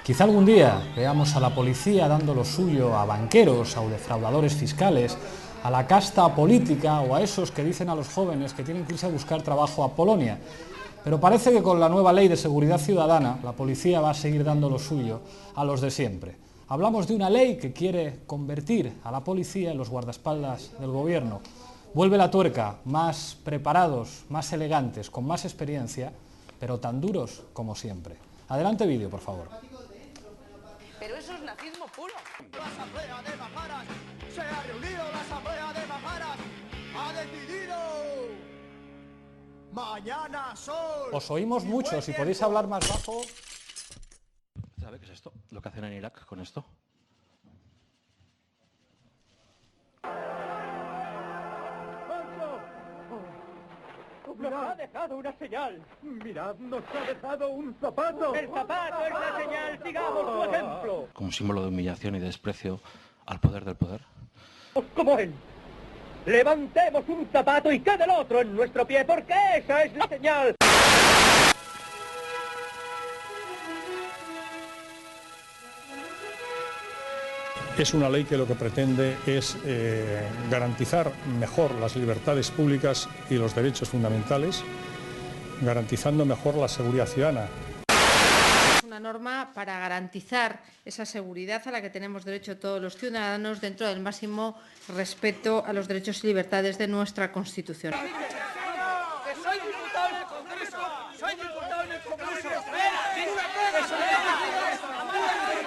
Quizá algún día veamos a la policía dando lo suyo a banqueros, a defraudadores fiscales, a la casta política o a esos que dicen a los jóvenes que tienen que irse a buscar trabajo a Polonia. Pero parece que con la nueva ley de seguridad ciudadana la policía va a seguir dando lo suyo a los de siempre. Hablamos de una ley que quiere convertir a la policía en los guardaespaldas del gobierno. Vuelve la tuerca, más preparados, más elegantes, con más experiencia, pero tan duros como siempre. Adelante vídeo, por favor. Pero eso es nazismo puro. La asamblea de Majaras, se ha reunido la asamblea de Majaras, ha decidido mañana sol. Os oímos mucho, si podéis hablar más bajo. ¿Sabe qué es esto? Lo que hacen en Irak con esto. ¡Nos ha dejado una señal! ¡Mirad, nos ha dejado un zapato! ¡El zapato es la señal! ¡Sigamos su ejemplo! Como un símbolo de humillación y de desprecio al poder del poder. ¡Como él! ¡Levantemos un zapato y quede el otro en nuestro pie! ¡Porque esa es la señal! Es una ley que lo que pretende es garantizar mejor las libertades públicas y los derechos fundamentales, garantizando mejor la seguridad ciudadana. Es una norma para garantizar esa seguridad a la que tenemos derecho todos los ciudadanos dentro del máximo respeto a los derechos y libertades de nuestra Constitución. ¡Soy diputado en el Congreso! ¡Soy diputado en el Congreso!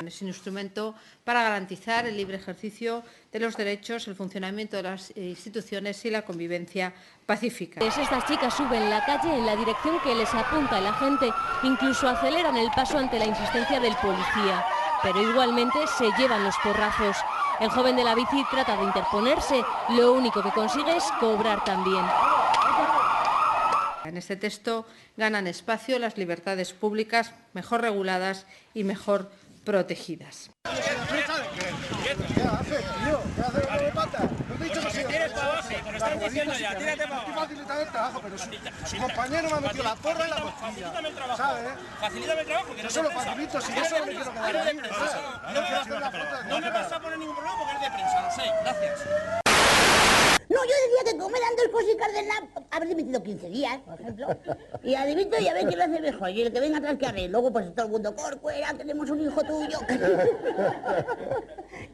Es un instrumento para garantizar el libre ejercicio de los derechos, el funcionamiento de las instituciones y la convivencia pacífica. Estas chicas suben la calle en la dirección que les apunta la gente, incluso aceleran el paso ante la insistencia del policía, pero igualmente se llevan los porrazos. El joven de la bici trata de interponerse, lo único que consigue es cobrar también. En este texto ganan espacio las libertades públicas mejor reguladas y mejor protegidas. ¿Qué haces, tío? ¿Qué haces con el pata? No te he dicho que si tienes para abajo, te lo están diciendo ya, tírate para abajo. Estoy facilitando el trabajo, pero su compañero me ha metido la porra en la costilla. Facilítame el trabajo. ¿Sabes? Facilítame el trabajo, que no Yo solo facilito, si yo solo me quiero quedar ahí. No me vas a poner ningún problema porque eres de prensa, lo sé. Gracias. No, yo decía que como eran dos cositas del NAP, haber dimitido 15 días, por ejemplo. Y a dimito y a ver quién lo hace mejor. Y el que venga atrás que haré. Luego pues todo el mundo, Corcuera, tenemos un hijo tuyo. Que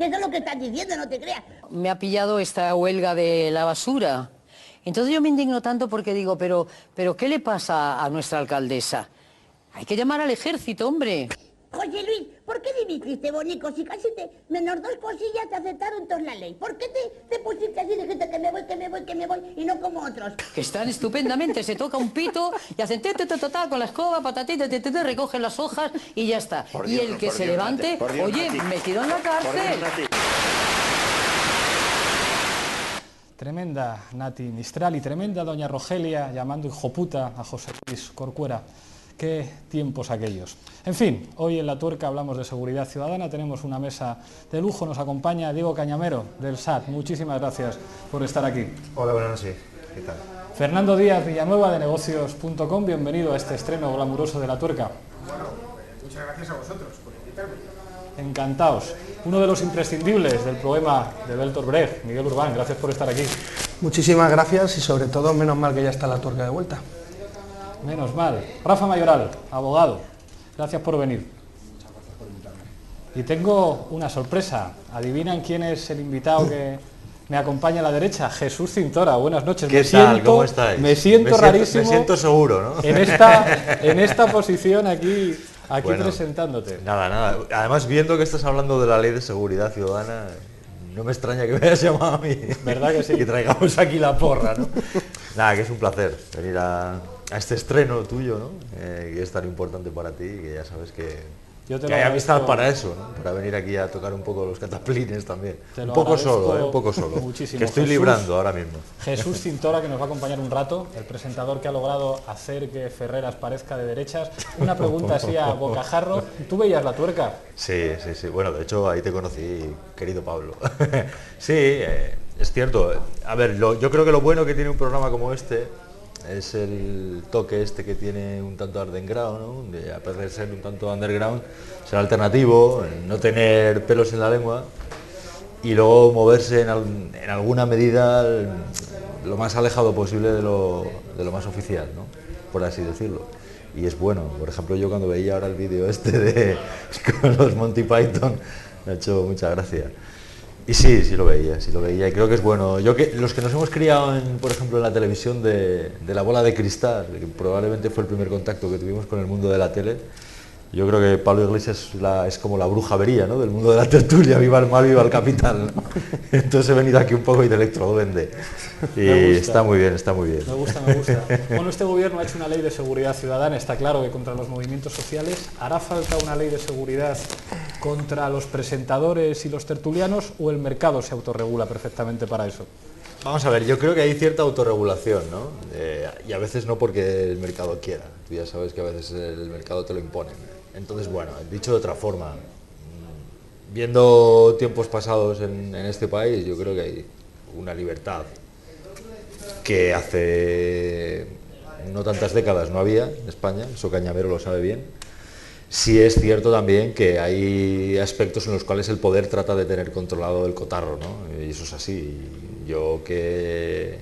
eso es lo que estás diciendo, no te creas. Me ha pillado esta huelga de la basura. Entonces yo me indigno tanto porque digo, pero ¿qué le pasa a nuestra alcaldesa? Hay que llamar al ejército, hombre. José Luis, ¿por qué dimitiste, bonico? Si casi menos dos cosillas te aceptaron toda la ley. ¿Por qué te pusiste así de gente que me voy, y no como otros? Que están estupendamente, se toca un pito y hacen con la escoba, patatita, recogen las hojas y ya está. Y el que se levante, oye, metido en la cárcel. Tremenda Nati Mistral y tremenda doña Rogelia llamando hijoputa a José Luis Corcuera. Qué tiempos aquellos. En fin, hoy en La Tuerca hablamos de seguridad ciudadana, tenemos una mesa de lujo, nos acompaña Diego Cañamero del SAT. Muchísimas gracias por estar aquí. Hola, buenas noches. ¿Qué tal? Fernando Díaz Villanueva de negocios.com, bienvenido a este estreno glamuroso de La Tuerca. Bueno, muchas gracias a vosotros por invitarme. Encantados. Uno de los imprescindibles del poema de Bertolt Brecht, Miguel Urbán, gracias por estar aquí. Muchísimas gracias y sobre todo menos mal que ya está La Tuerca de vuelta. Menos mal. Rafa Mayoral, abogado, gracias por venir. Muchas gracias por invitarme. Y tengo una sorpresa. ¿Adivinan quién es el invitado que me acompaña a la derecha? Jesús Cintora, buenas noches. ¿Qué tal? ¿Cómo estáis? Me siento rarísimo. Me siento seguro, ¿no? En esta posición aquí bueno, presentándote. Nada. Además, viendo que estás hablando de la Ley de Seguridad Ciudadana, no me extraña que me hayas llamado a mí. ¿Verdad que sí? Que traigamos aquí la porra, ¿no? Nada, que es un placer venir a este estreno tuyo, ¿no? Que es tan importante para ti y que ya sabes que hay amistad para eso, ¿no? Para venir aquí a tocar un poco los cataplines también. Un poco solo, muchísimo. Que estoy librando ahora mismo. Jesús Cintora, que nos va a acompañar un rato, el presentador que ha logrado hacer que Ferreras parezca de derechas. Una pregunta así a bocajarro. ¿Tú veías La Tuerca? Sí. Bueno, de hecho ahí te conocí, querido Pablo. Sí, es cierto. A ver, yo creo que lo bueno que tiene un programa como este es el toque este que tiene un tanto underground, ¿no? De, a pesar de ser un tanto underground, ser alternativo, no tener pelos en la lengua y luego moverse en alguna medida lo más alejado posible de lo más oficial, ¿no? Por así decirlo. Y es bueno. Por ejemplo, yo cuando veía ahora el vídeo este con los Monty Python, me ha hecho mucha gracia. Y sí lo veía, y creo que es bueno. Los que nos hemos criado, por ejemplo, en la televisión de La Bola de Cristal, que probablemente fue el primer contacto que tuvimos con el mundo de la tele, yo creo que Pablo Iglesias es como la bruja avería, ¿no? Del mundo de la tertulia, viva el mal, viva el capital, ¿no? Entonces he venido aquí un poco y de electroduende. Y está muy bien, está muy bien. Me gusta. Bueno, este gobierno ha hecho una ley de seguridad ciudadana, está claro que contra los movimientos sociales. ¿Hará falta una ley de seguridad contra los presentadores y los tertulianos o el mercado se autorregula perfectamente para eso? Vamos a ver, yo creo que hay cierta autorregulación, ¿no? Y a veces no porque el mercado quiera. Tú ya sabes que a veces el mercado te lo impone. Entonces, bueno, dicho de otra forma, viendo tiempos pasados en este país, yo creo que hay una libertad que hace no tantas décadas no había en España, eso Cañamero lo sabe bien. Sí es cierto también que hay aspectos en los cuales el poder trata de tener controlado el cotarro, ¿no? Y eso es así. Yo que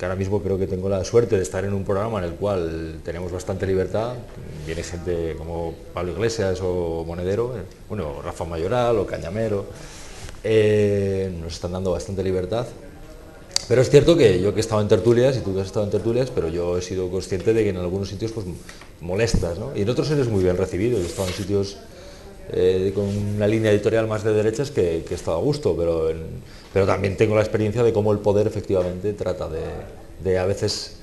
ahora mismo creo que tengo la suerte de estar en un programa en el cual tenemos bastante libertad, viene gente como Pablo Iglesias o Monedero, bueno, Rafa Mayoral o Cañamero, nos están dando bastante libertad. Pero es cierto que yo que he estado en tertulias, y tú que has estado en tertulias, pero yo he sido consciente de que en algunos sitios pues molestas, ¿no? Y en otros eres muy bien recibido. Yo he estado en sitios con una línea editorial más de derechas que he estado a gusto, pero también tengo la experiencia de cómo el poder efectivamente trata de a veces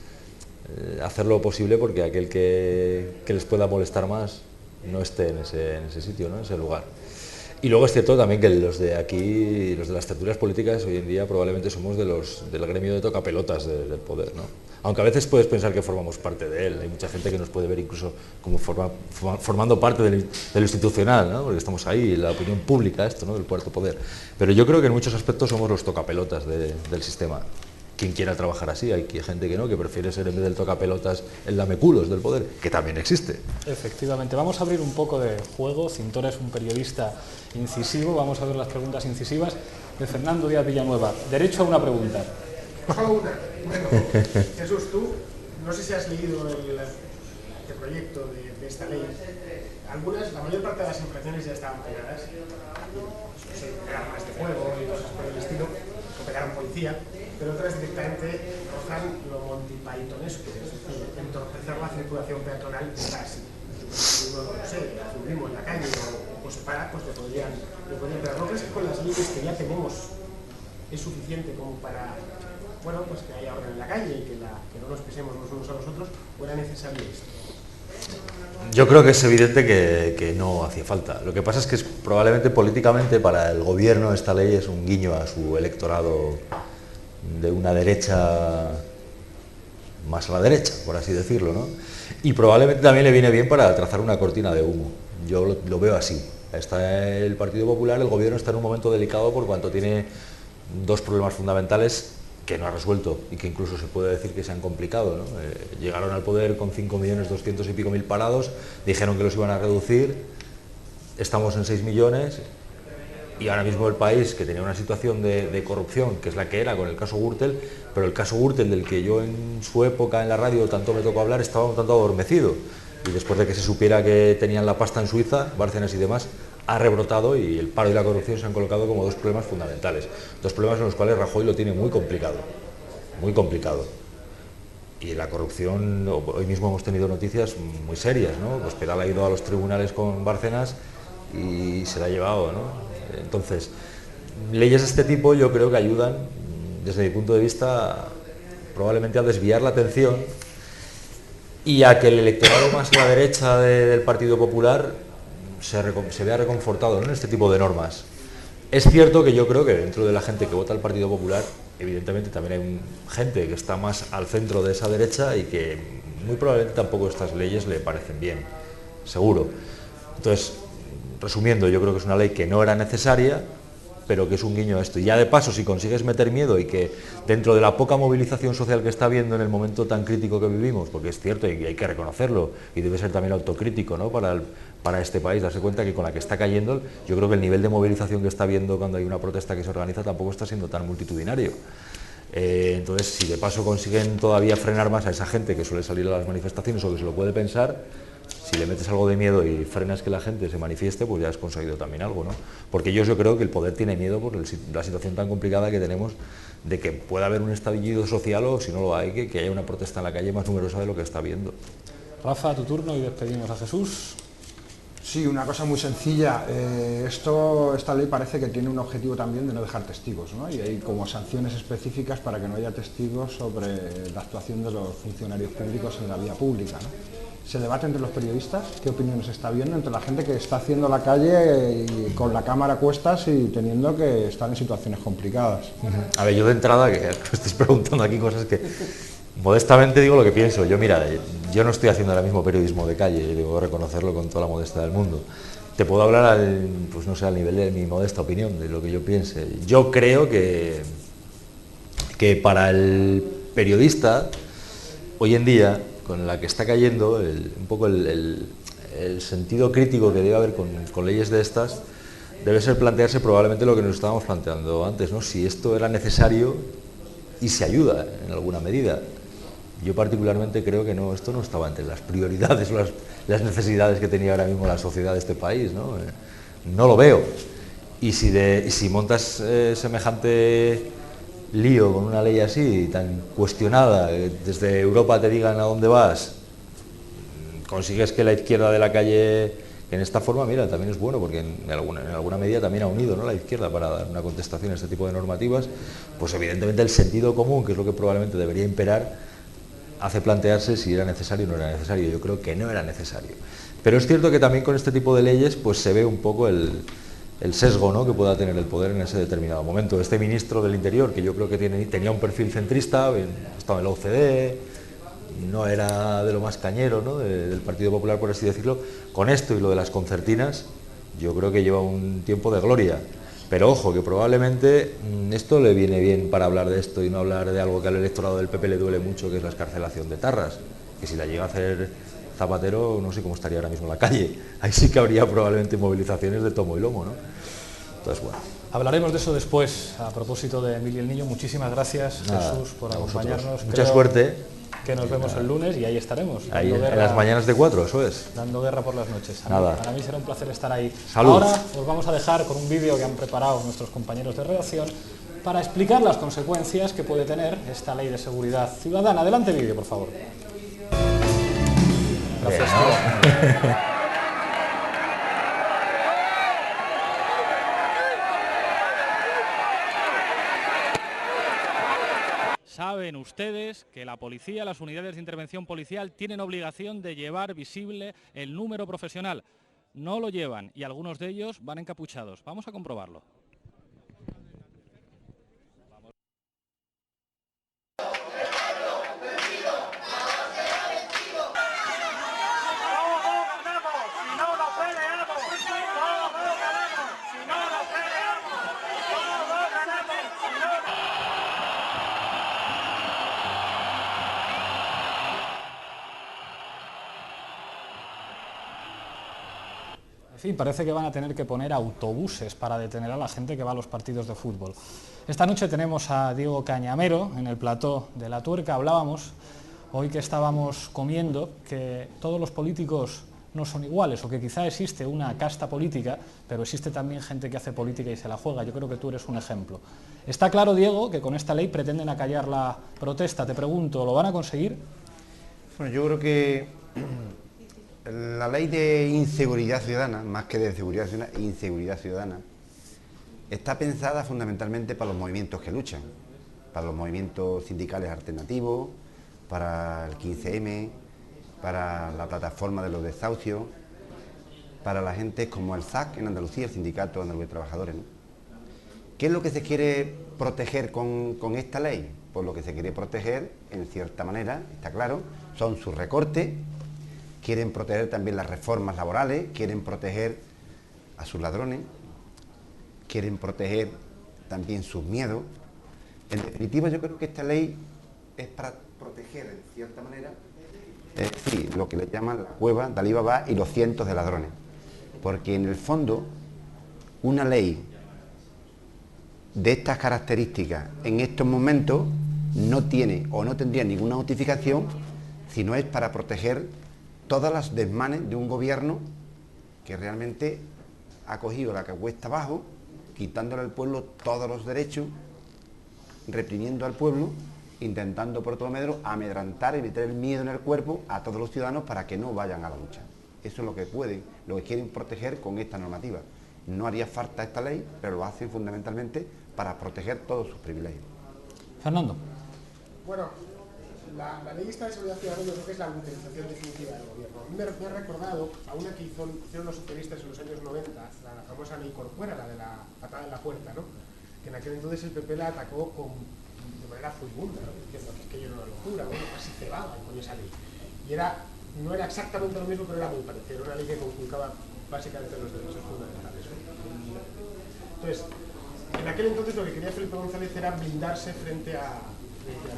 hacer lo posible porque aquel que les pueda molestar más no esté en ese sitio, ¿no? En ese lugar. Y luego es cierto también que los de aquí, los de las tertulias políticas, hoy en día probablemente somos del gremio de tocapelotas del poder, ¿no? Aunque a veces puedes pensar que formamos parte de él, hay mucha gente que nos puede ver incluso como formando parte de lo institucional, ¿no? Porque estamos ahí, la opinión pública, esto, ¿no? Del cuarto poder. Pero yo creo que en muchos aspectos somos los tocapelotas del sistema. Quien quiera trabajar así, hay gente que no, que prefiere ser en vez del tocapelotas el lameculos del poder, que también existe. Efectivamente, vamos a abrir un poco de juego. Cintora es un periodista incisivo, vamos a ver las preguntas incisivas de Fernando Díaz Villanueva. Derecho a una pregunta. Solo una. Bueno, Jesús, tú, no sé si has leído el proyecto de esta ley. La mayor parte de las infracciones ya estaban pegadas, no sé, pegar armas de fuego y cosas por el estilo, o pegar a un policía, pero otras directamente rozan lo Monty Pythonesco, es decir, entorpecer la circulación peatonal está así. Si uno, no sé, hace un limo en la calle o se para, pues le podrían pegar. ¿No crees que con las leyes que ya tenemos es suficiente como para, bueno, pues que haya orden en la calle y que no nos pisemos los unos a los otros, o era necesario esto? Yo creo que es evidente que no hacía falta. Lo que pasa es que probablemente políticamente para el gobierno esta ley es un guiño a su electorado de una derecha más a la derecha, por así decirlo, ¿no? Y probablemente también le viene bien para trazar una cortina de humo. Yo lo veo así. Está el Partido Popular, el gobierno está en un momento delicado por cuanto tiene dos problemas fundamentales que no ha resuelto y que incluso se puede decir que se han complicado, ¿no? Llegaron al poder con 5.200.000 y pico parados, dijeron que los iban a reducir, estamos en 6 millones y ahora mismo el país, que tenía una situación de corrupción, que es la que era con el caso Gürtel, pero el caso Gürtel del que yo en su época en la radio tanto me tocó hablar, estaba un tanto adormecido, y después de que se supiera que tenían la pasta en Suiza, Bárcenas y demás, ha rebrotado y el paro y la corrupción se han colocado como dos problemas fundamentales, dos problemas en los cuales Rajoy lo tiene muy complicado, y la corrupción, hoy mismo hemos tenido noticias muy serias, ¿no? Cospedal ha ido a los tribunales con Bárcenas y se la ha llevado, ¿no? Entonces, leyes de este tipo yo creo que ayudan, desde mi punto de vista, probablemente a desviar la atención y a que el electorado más a la derecha del Partido Popular se vea reconfortado, ¿no? En este tipo de normas. Es cierto que yo creo que dentro de la gente que vota al Partido Popular, evidentemente también hay gente que está más al centro de esa derecha y que muy probablemente tampoco estas leyes le parecen bien, seguro. Entonces, resumiendo, yo creo que es una ley que no era necesaria, pero que es un guiño a esto. Y ya de paso, si consigues meter miedo y que dentro de la poca movilización social que está habiendo en el momento tan crítico que vivimos, porque es cierto y hay que reconocerlo, y debe ser también autocrítico, ¿no?, para este país, darse cuenta que con la que está cayendo, yo creo que el nivel de movilización que está habiendo cuando hay una protesta que se organiza tampoco está siendo tan multitudinario. Entonces, si de paso consiguen todavía frenar más a esa gente que suele salir a las manifestaciones o que se lo puede pensar, si le metes algo de miedo y frenas que la gente se manifieste, pues ya has conseguido también algo, ¿no? Porque yo creo que el poder tiene miedo por la situación tan complicada que tenemos de que pueda haber un estallido social o, si no lo hay, que haya una protesta en la calle más numerosa de lo que está viendo. Rafa, tu turno y despedimos a Jesús. Sí, una cosa muy sencilla. Esta ley parece que tiene un objetivo también de no dejar testigos, ¿no? Y hay como sanciones específicas para que no haya testigos sobre la actuación de los funcionarios públicos en la vía pública, ¿no? Se debate entre los periodistas, qué opiniones está viendo entre la gente que está haciendo la calle y con la cámara a cuestas y teniendo que estar en situaciones complicadas. A ver, yo de entrada, que estés preguntando aquí cosas que modestamente digo lo que pienso. Yo, mira, yo no estoy haciendo ahora mismo periodismo de calle, debo reconocerlo con toda la modestia del mundo. Te puedo hablar pues no sé, al nivel de mi modesta opinión, de lo que yo piense. Yo creo que para el periodista, hoy en día, con la que está cayendo, un poco el sentido crítico que debe haber con leyes de estas, debe ser plantearse probablemente lo que nos estábamos planteando antes, ¿no? Si esto era necesario y se ayuda en alguna medida. Yo particularmente creo que no, esto no estaba entre las prioridades o las necesidades que tenía ahora mismo la sociedad de este país, ¿no? No lo veo. Y si montas semejante lío con una ley así, tan cuestionada, desde Europa te digan a dónde vas, consigues que la izquierda de la calle, en esta forma, mira, también es bueno, porque en alguna medida también ha unido, ¿no?, la izquierda para dar una contestación a este tipo de normativas, pues evidentemente el sentido común, que es lo que probablemente debería imperar, hace plantearse si era necesario o no era necesario. Yo creo que no era necesario. Pero es cierto que también con este tipo de leyes pues se ve un poco el sesgo, ¿no?, que pueda tener el poder en ese determinado momento. Este ministro del Interior, que yo creo que tenía un perfil centrista, estaba en la OCDE, no era de lo más cañero, ¿no?, del Partido Popular, por así decirlo, con esto y lo de las concertinas, yo creo que lleva un tiempo de gloria. Pero ojo, que probablemente esto le viene bien para hablar de esto y no hablar de algo que al electorado del PP le duele mucho, que es la excarcelación de tarras, que si la llega a hacer Zapatero, no sé cómo estaría ahora mismo en la calle. Ahí sí que habría probablemente movilizaciones de tomo y lomo, ¿no? Entonces, bueno. Hablaremos de eso después. A propósito de Emilio el Niño, muchísimas gracias, Jesús, por acompañarnos. Mucha suerte. Que nos vemos el lunes y ahí estaremos. Ahí, en las mañanas de 4, eso es. Dando guerra por las noches. Para mí será un placer estar ahí. Salud. Ahora os vamos a dejar con un vídeo que han preparado nuestros compañeros de redacción para explicar las consecuencias que puede tener esta ley de seguridad ciudadana. Adelante vídeo, por favor. Gracias. Saben ustedes que la policía, las unidades de intervención policial tienen obligación de llevar visible el número profesional. No lo llevan y algunos de ellos van encapuchados. Vamos a comprobarlo. En fin, parece que van a tener que poner autobuses para detener a la gente que va a los partidos de fútbol. Esta noche tenemos a Diego Cañamero en el plató de La Tuerca. Hablábamos, hoy que estábamos comiendo, que todos los políticos no son iguales, o que quizá existe una casta política, pero existe también gente que hace política y se la juega. Yo creo que tú eres un ejemplo. Está claro, Diego, que con esta ley pretenden acallar la protesta. Te pregunto, ¿lo van a conseguir? Bueno, yo creo que la ley de inseguridad ciudadana, más que de seguridad ciudadana, inseguridad ciudadana, está pensada fundamentalmente para los movimientos que luchan, para los movimientos sindicales alternativos, para el 15M, para la plataforma de los desahucios, para la gente como el SAC en Andalucía, el Sindicato Andaluz de Trabajadores, ¿no? ¿Qué es lo que se quiere proteger con esta ley? Pues lo que se quiere proteger, en cierta manera, está claro, son sus recortes. Quieren proteger también las reformas laborales, quieren proteger a sus ladrones, quieren proteger también sus miedos. En definitiva, yo creo que esta ley es para proteger, en cierta manera, sí, lo que le llaman la cueva de Alí Baba y los cientos de ladrones. Porque en el fondo, una ley de estas características en estos momentos no tiene o no tendría ninguna notificación, sino es para proteger todas las desmanes de un gobierno que realmente ha cogido la cuesta abajo, quitándole al pueblo todos los derechos, reprimiendo al pueblo, intentando por todo medio amedrantar y meter el miedo en el cuerpo a todos los ciudadanos para que no vayan a la lucha. Eso es lo que pueden, lo que quieren proteger con esta normativa. No haría falta esta ley, pero lo hacen fundamentalmente para proteger todos sus privilegios. Fernando. Bueno, la ley esta de seguridad ciudadana yo creo que es la utilización definitiva del gobierno. A mí me ha recordado a una que hicieron los socialistas en los años 90, la famosa ley Corcuera, la de la patada en la puerta, ¿no? Que en aquel entonces el PP la atacó de manera furibunda, ¿no? Diciendo que aquello era una locura, bueno, casi cebaba con esa ley. Y no era exactamente lo mismo, pero era muy parecido, era una ley que conculcaba básicamente los derechos fundamentales, ¿no? Entonces, en aquel entonces lo que quería Felipe González era blindarse frente a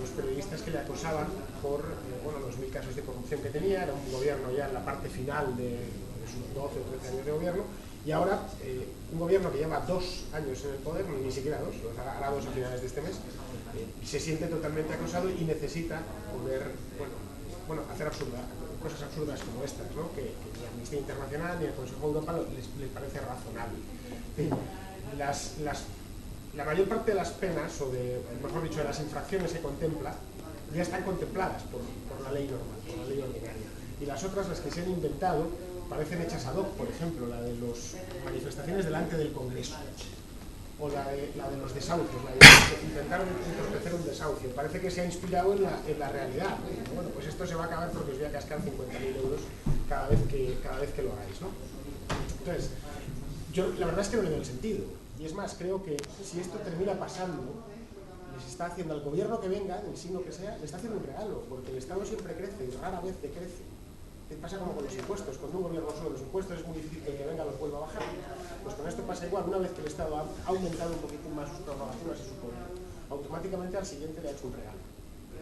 los periodistas que le acosaban por los 1000 casos de corrupción que tenía. Era un gobierno ya en la parte final de sus 12 o 13 años de gobierno, y ahora un gobierno que lleva 2 años en el poder, ni siquiera 2, hará 2 a finales de este mes, se siente totalmente acosado y necesita poder, hacer cosas absurdas como estas, ¿no? que ni Amnistía Internacional ni el Consejo de Europa les parece razonable. La mayor parte de las penas, o mejor dicho, de las infracciones que contempla, ya están contempladas por la ley normal, por la ley ordinaria. Y las otras, las que se han inventado, parecen hechas ad hoc. Por ejemplo, la de las manifestaciones delante del Congreso, o la de los desahucios, la de intentar entorpecer un desahucio. Parece que se ha inspirado en la realidad. Bueno, pues esto se va a acabar porque os voy a cascar 50.000 euros cada vez que lo hagáis, ¿no? Entonces, yo la verdad es que no le doy el sentido. Y es más, creo que si esto termina pasando, les está haciendo al gobierno que venga, del signo que sea, le está haciendo un regalo, porque el Estado siempre crece y rara vez decrece. Pasa como con los impuestos. Cuando un gobierno sube los impuestos es muy difícil que venga los vuelva a bajar. Pues con esto pasa igual. Una vez que el Estado ha aumentado un poquitín más sus prerrogativas y su poder, automáticamente al siguiente le ha hecho un regalo.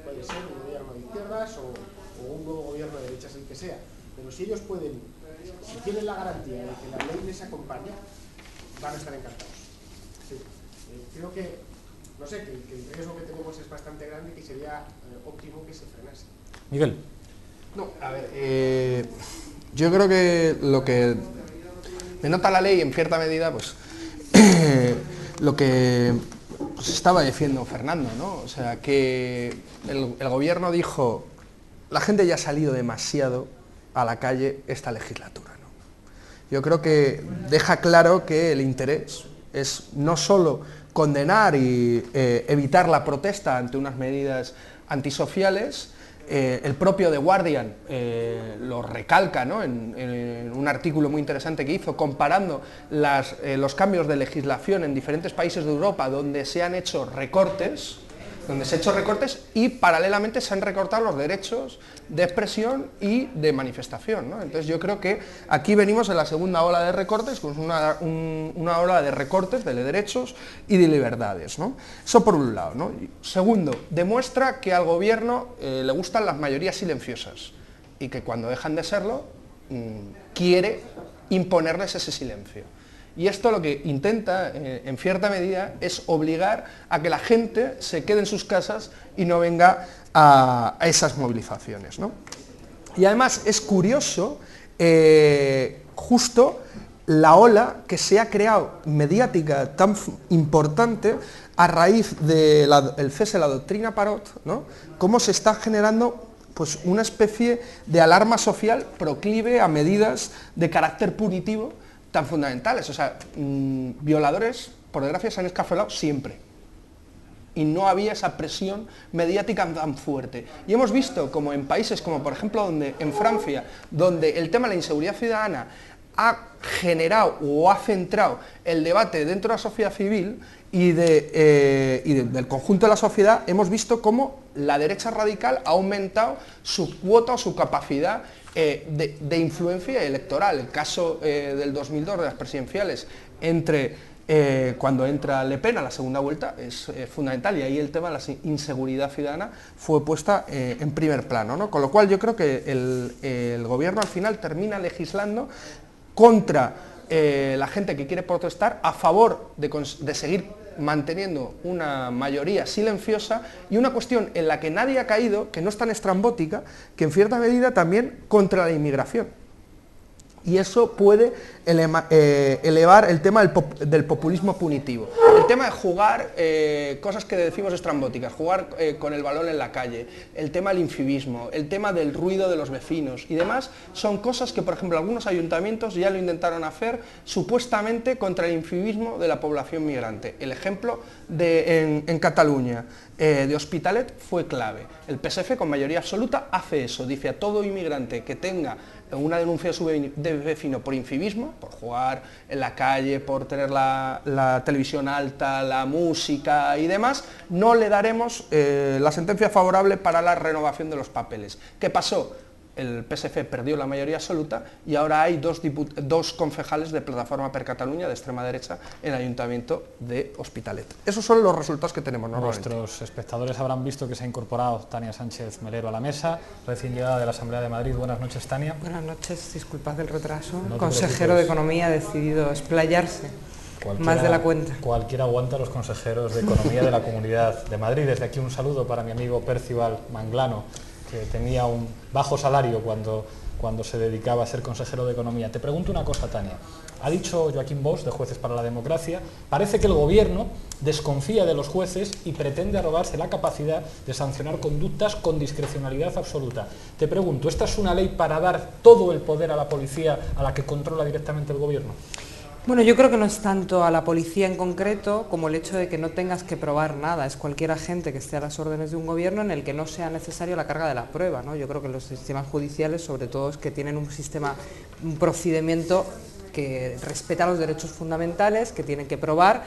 Puede ser un gobierno de izquierdas o un nuevo gobierno de derechas, el que sea. Pero si ellos pueden, si tienen la garantía de que la ley les acompaña, van a estar encantados. Sí. Creo que, no sé, que el riesgo que tenemos es bastante grande y que sería óptimo que se frenase. Miguel. No, a ver, yo creo que lo que denota la ley en cierta medida, pues lo que estaba diciendo Fernando, ¿no? O sea, que el gobierno dijo, la gente ya ha salido demasiado a la calle esta legislatura, ¿no? Yo creo que deja claro que el interés es no solo condenar y evitar la protesta ante unas medidas antisociales. El propio The Guardian lo recalca, ¿no? en un artículo muy interesante que hizo, comparando los cambios de legislación en diferentes países de Europa donde se han hecho recortes, y paralelamente se han recortado los derechos de expresión y de manifestación, ¿no? Entonces yo creo que aquí venimos en la segunda ola de recortes, pues una ola de recortes de derechos y de libertades, ¿no? Eso por un lado, ¿no? Segundo, demuestra que al gobierno le gustan las mayorías silenciosas y que cuando dejan de serlo quiere imponerles ese silencio. Y esto lo que intenta, en cierta medida, es obligar a que la gente se quede en sus casas y no venga a esas movilizaciones, ¿no? Y además es curioso, justo la ola que se ha creado mediática tan importante a raíz del cese de la doctrina Parot, ¿no? Cómo se está generando pues una especie de alarma social proclive a medidas de carácter punitivo tan fundamentales. O sea, violadores, por desgracia, se han escafelado siempre. Y no había esa presión mediática tan fuerte. Y hemos visto como en países como, por ejemplo, en Francia, donde el tema de la inseguridad ciudadana ha generado o ha centrado el debate dentro de la sociedad civil y del conjunto de la sociedad, hemos visto cómo la derecha radical ha aumentado su cuota o su capacidad de influencia electoral. El caso del 2002 de las presidenciales entre cuando entra Le Pen a la segunda vuelta es fundamental, y ahí el tema de la inseguridad ciudadana fue puesta en primer plano, ¿no? Con lo cual yo creo que el gobierno al final termina legislando contra la gente que quiere protestar, a favor de seguir manteniendo una mayoría silenciosa, y una cuestión en la que nadie ha caído, que no es tan estrambótica, que en cierta medida también contra la inmigración. Y eso puede elevar el tema del populismo punitivo. El tema de jugar cosas que decimos estrambóticas, jugar con el balón en la calle, el tema del infibismo, el tema del ruido de los vecinos y demás, son cosas que, por ejemplo, algunos ayuntamientos ya lo intentaron hacer supuestamente contra el infibismo de la población migrante. El ejemplo en Cataluña de Hospitalet fue clave. El PSF con mayoría absoluta hace eso, dice a todo inmigrante que tenga una denuncia de su vecino por infibismo, por jugar en la calle, por tener la televisión alta, la música y demás, no le daremos la sentencia favorable para la renovación de los papeles. ¿Qué pasó? El PSF perdió la mayoría absoluta y ahora hay dos concejales de Plataforma per Catalunya de extrema derecha en el Ayuntamiento de Hospitalet. Esos son los resultados que tenemos normalmente. Nuestros espectadores habrán visto que se ha incorporado Tania Sánchez Melero a la mesa, recién llegada de la Asamblea de Madrid. Buenas noches, Tania. Buenas noches, disculpad el retraso. No, el consejero de Economía ha decidido explayarse más de la cuenta. Cualquiera aguanta a los consejeros de Economía de la Comunidad de Madrid. Desde aquí un saludo para mi amigo Percival Manglano, que tenía un bajo salario cuando se dedicaba a ser consejero de Economía. Te pregunto una cosa, Tania. Ha dicho Joaquín Bosch, de Jueces para la Democracia, parece que el gobierno desconfía de los jueces y pretende arrogarse la capacidad de sancionar conductas con discrecionalidad absoluta. Te pregunto, ¿esta es una ley para dar todo el poder a la policía, a la que controla directamente el gobierno? Bueno, yo creo que no es tanto a la policía en concreto como el hecho de que no tengas que probar nada. Es cualquier agente que esté a las órdenes de un gobierno en el que no sea necesario la carga de la prueba, ¿no? Yo creo que los sistemas judiciales, sobre todo, es que tienen un procedimiento que respeta los derechos fundamentales, que tienen que probar.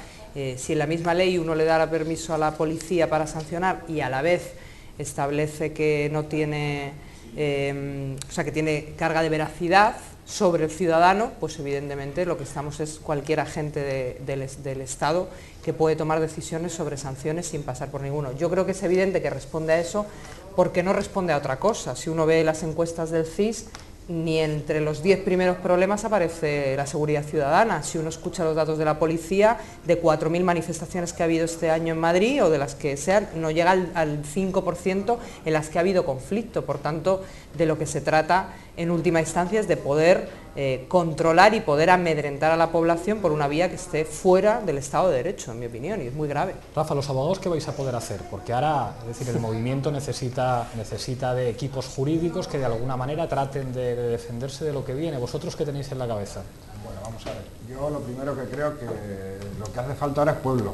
Si en la misma ley uno le da permiso a la policía para sancionar y a la vez establece que no tiene, que tiene carga de veracidad sobre el ciudadano, pues evidentemente lo que estamos es cualquier agente del Estado que puede tomar decisiones sobre sanciones sin pasar por ninguno. Yo creo que es evidente que responde a eso porque no responde a otra cosa. Si uno ve las encuestas del CIS, ni entre los 10 primeros problemas aparece la seguridad ciudadana. Si uno escucha los datos de la policía, de 4.000 manifestaciones que ha habido este año en Madrid, o de las que sean, no llega al 5% en las que ha habido conflicto. Por tanto, de lo que se trata en última instancia es de poder controlar y poder amedrentar a la población por una vía que esté fuera del Estado de Derecho, en mi opinión, y es muy grave. Rafa, ¿los abogados qué vais a poder hacer? Porque ahora, es decir, el movimiento necesita de equipos jurídicos que de alguna manera traten de defenderse de lo que viene. ¿Vosotros qué tenéis en la cabeza? Bueno, vamos a ver. Yo lo primero que creo que lo que hace falta ahora es pueblo.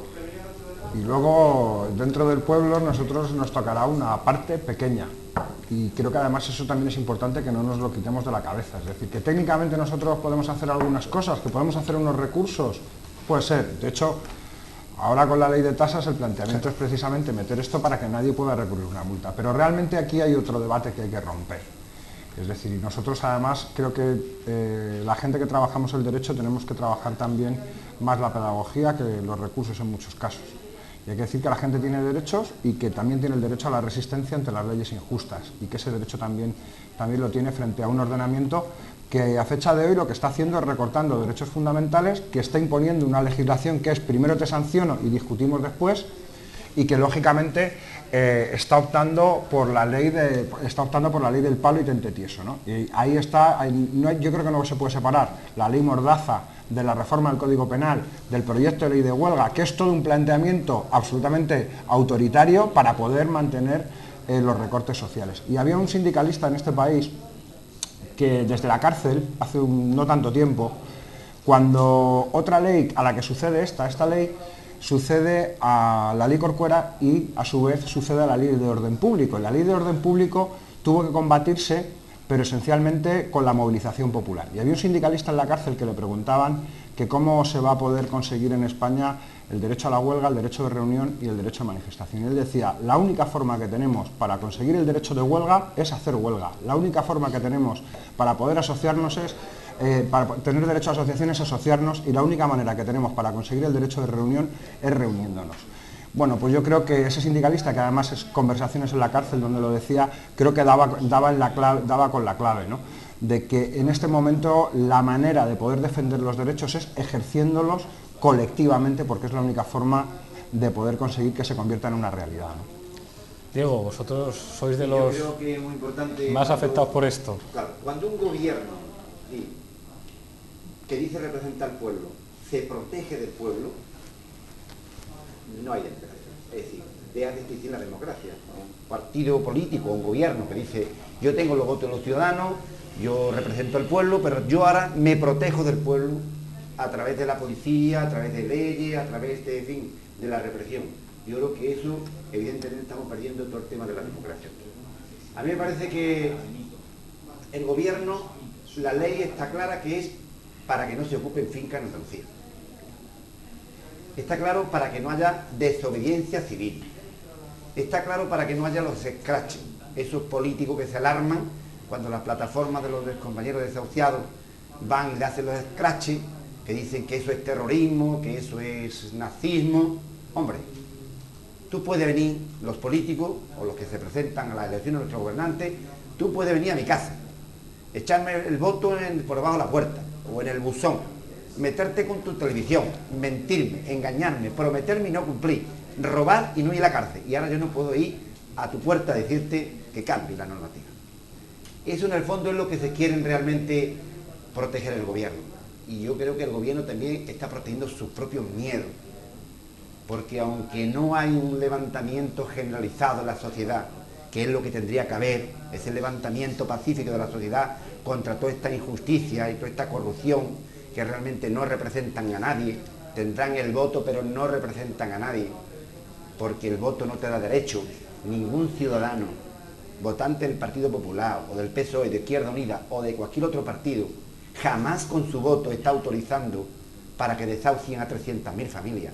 Y luego, dentro del pueblo, nos tocará una parte pequeña. Y creo que además eso también es importante que no nos lo quitemos de la cabeza. Es decir, que técnicamente nosotros podemos hacer algunas cosas, que podemos hacer unos recursos, puede ser. De hecho, ahora con la ley de tasas el planteamiento es precisamente meter esto para que nadie pueda recurrir una multa. Pero realmente aquí hay otro debate que hay que romper. Es decir, y nosotros además creo que la gente que trabajamos el derecho tenemos que trabajar también más la pedagogía que los recursos en muchos casos. Y hay que decir que la gente tiene derechos y que también tiene el derecho a la resistencia ante las leyes injustas, y que ese derecho también lo tiene frente a un ordenamiento que a fecha de hoy lo que está haciendo es recortando derechos fundamentales, que está imponiendo una legislación que es primero te sanciono y discutimos después, y que lógicamente está optando por la ley del palo y tente tieso, ¿no? Y ahí está, yo creo que no se puede separar la ley Mordaza de la reforma del Código Penal, del proyecto de ley de huelga, que es todo un planteamiento absolutamente autoritario para poder mantener los recortes sociales. Y había un sindicalista en este país que desde la cárcel, hace no tanto tiempo, cuando otra ley a la que sucede esta ley, sucede a la ley Corcuera y a su vez sucede a la ley de orden público. La ley de orden público tuvo que combatirse, pero esencialmente con la movilización popular. Y había un sindicalista en la cárcel que le preguntaban que cómo se va a poder conseguir en España el derecho a la huelga, el derecho de reunión y el derecho a manifestación. Y él decía, la única forma que tenemos para conseguir el derecho de huelga es hacer huelga. La única forma que tenemos para poder asociarnos es para tener derecho a asociación es asociarnos, y la única manera que tenemos para conseguir el derecho de reunión es reuniéndonos. Bueno, pues yo creo que ese sindicalista, que además es Conversaciones en la cárcel donde lo decía, creo que daba con la clave, ¿no?, de que en este momento la manera de poder defender los derechos es ejerciéndolos colectivamente, porque es la única forma de poder conseguir que se convierta en una realidad, ¿no? Diego, vosotros sois de los más afectados por esto. Claro, cuando un gobierno que dice representar al pueblo se protege del pueblo, no hay democracia. Es decir, deja de existir la democracia. Un partido político, un gobierno que dice yo tengo los votos de los ciudadanos, yo represento al pueblo, pero yo ahora me protejo del pueblo a través de la policía, a través de leyes, a través de, en fin, de la represión. Yo creo que eso, evidentemente, estamos perdiendo todo el tema de la democracia. A mí me parece que el gobierno, la ley está clara que es para que no se ocupen fincas en Andalucía. Está claro para que no haya desobediencia civil. Está claro para que no haya los escraches, esos políticos que se alarman cuando las plataformas de los compañeros desahuciados van y le hacen los escraches, que dicen que eso es terrorismo, que eso es nazismo. Hombre, tú puedes venir, los políticos o los que se presentan a las elecciones de nuestros gobernantes, tú puedes venir a mi casa, echarme el voto por debajo de la puerta o en el buzón, meterte con tu televisión, mentirme, engañarme, prometerme y no cumplir, robar y no ir a la cárcel. Y ahora yo no puedo ir a tu puerta a decirte que cambie la normativa. Eso en el fondo es lo que se quieren realmente proteger el gobierno. Y yo creo que el gobierno también está protegiendo sus propios miedos. Porque aunque no hay un levantamiento generalizado en la sociedad, que es lo que tendría que haber, ese levantamiento pacífico de la sociedad contra toda esta injusticia y toda esta corrupción que realmente no representan a nadie, tendrán el voto pero no representan a nadie, porque el voto no te da derecho. Ningún ciudadano, votante del Partido Popular o del PSOE, de Izquierda Unida o de cualquier otro partido, jamás con su voto está autorizando para que desahucien a 300.000 familias.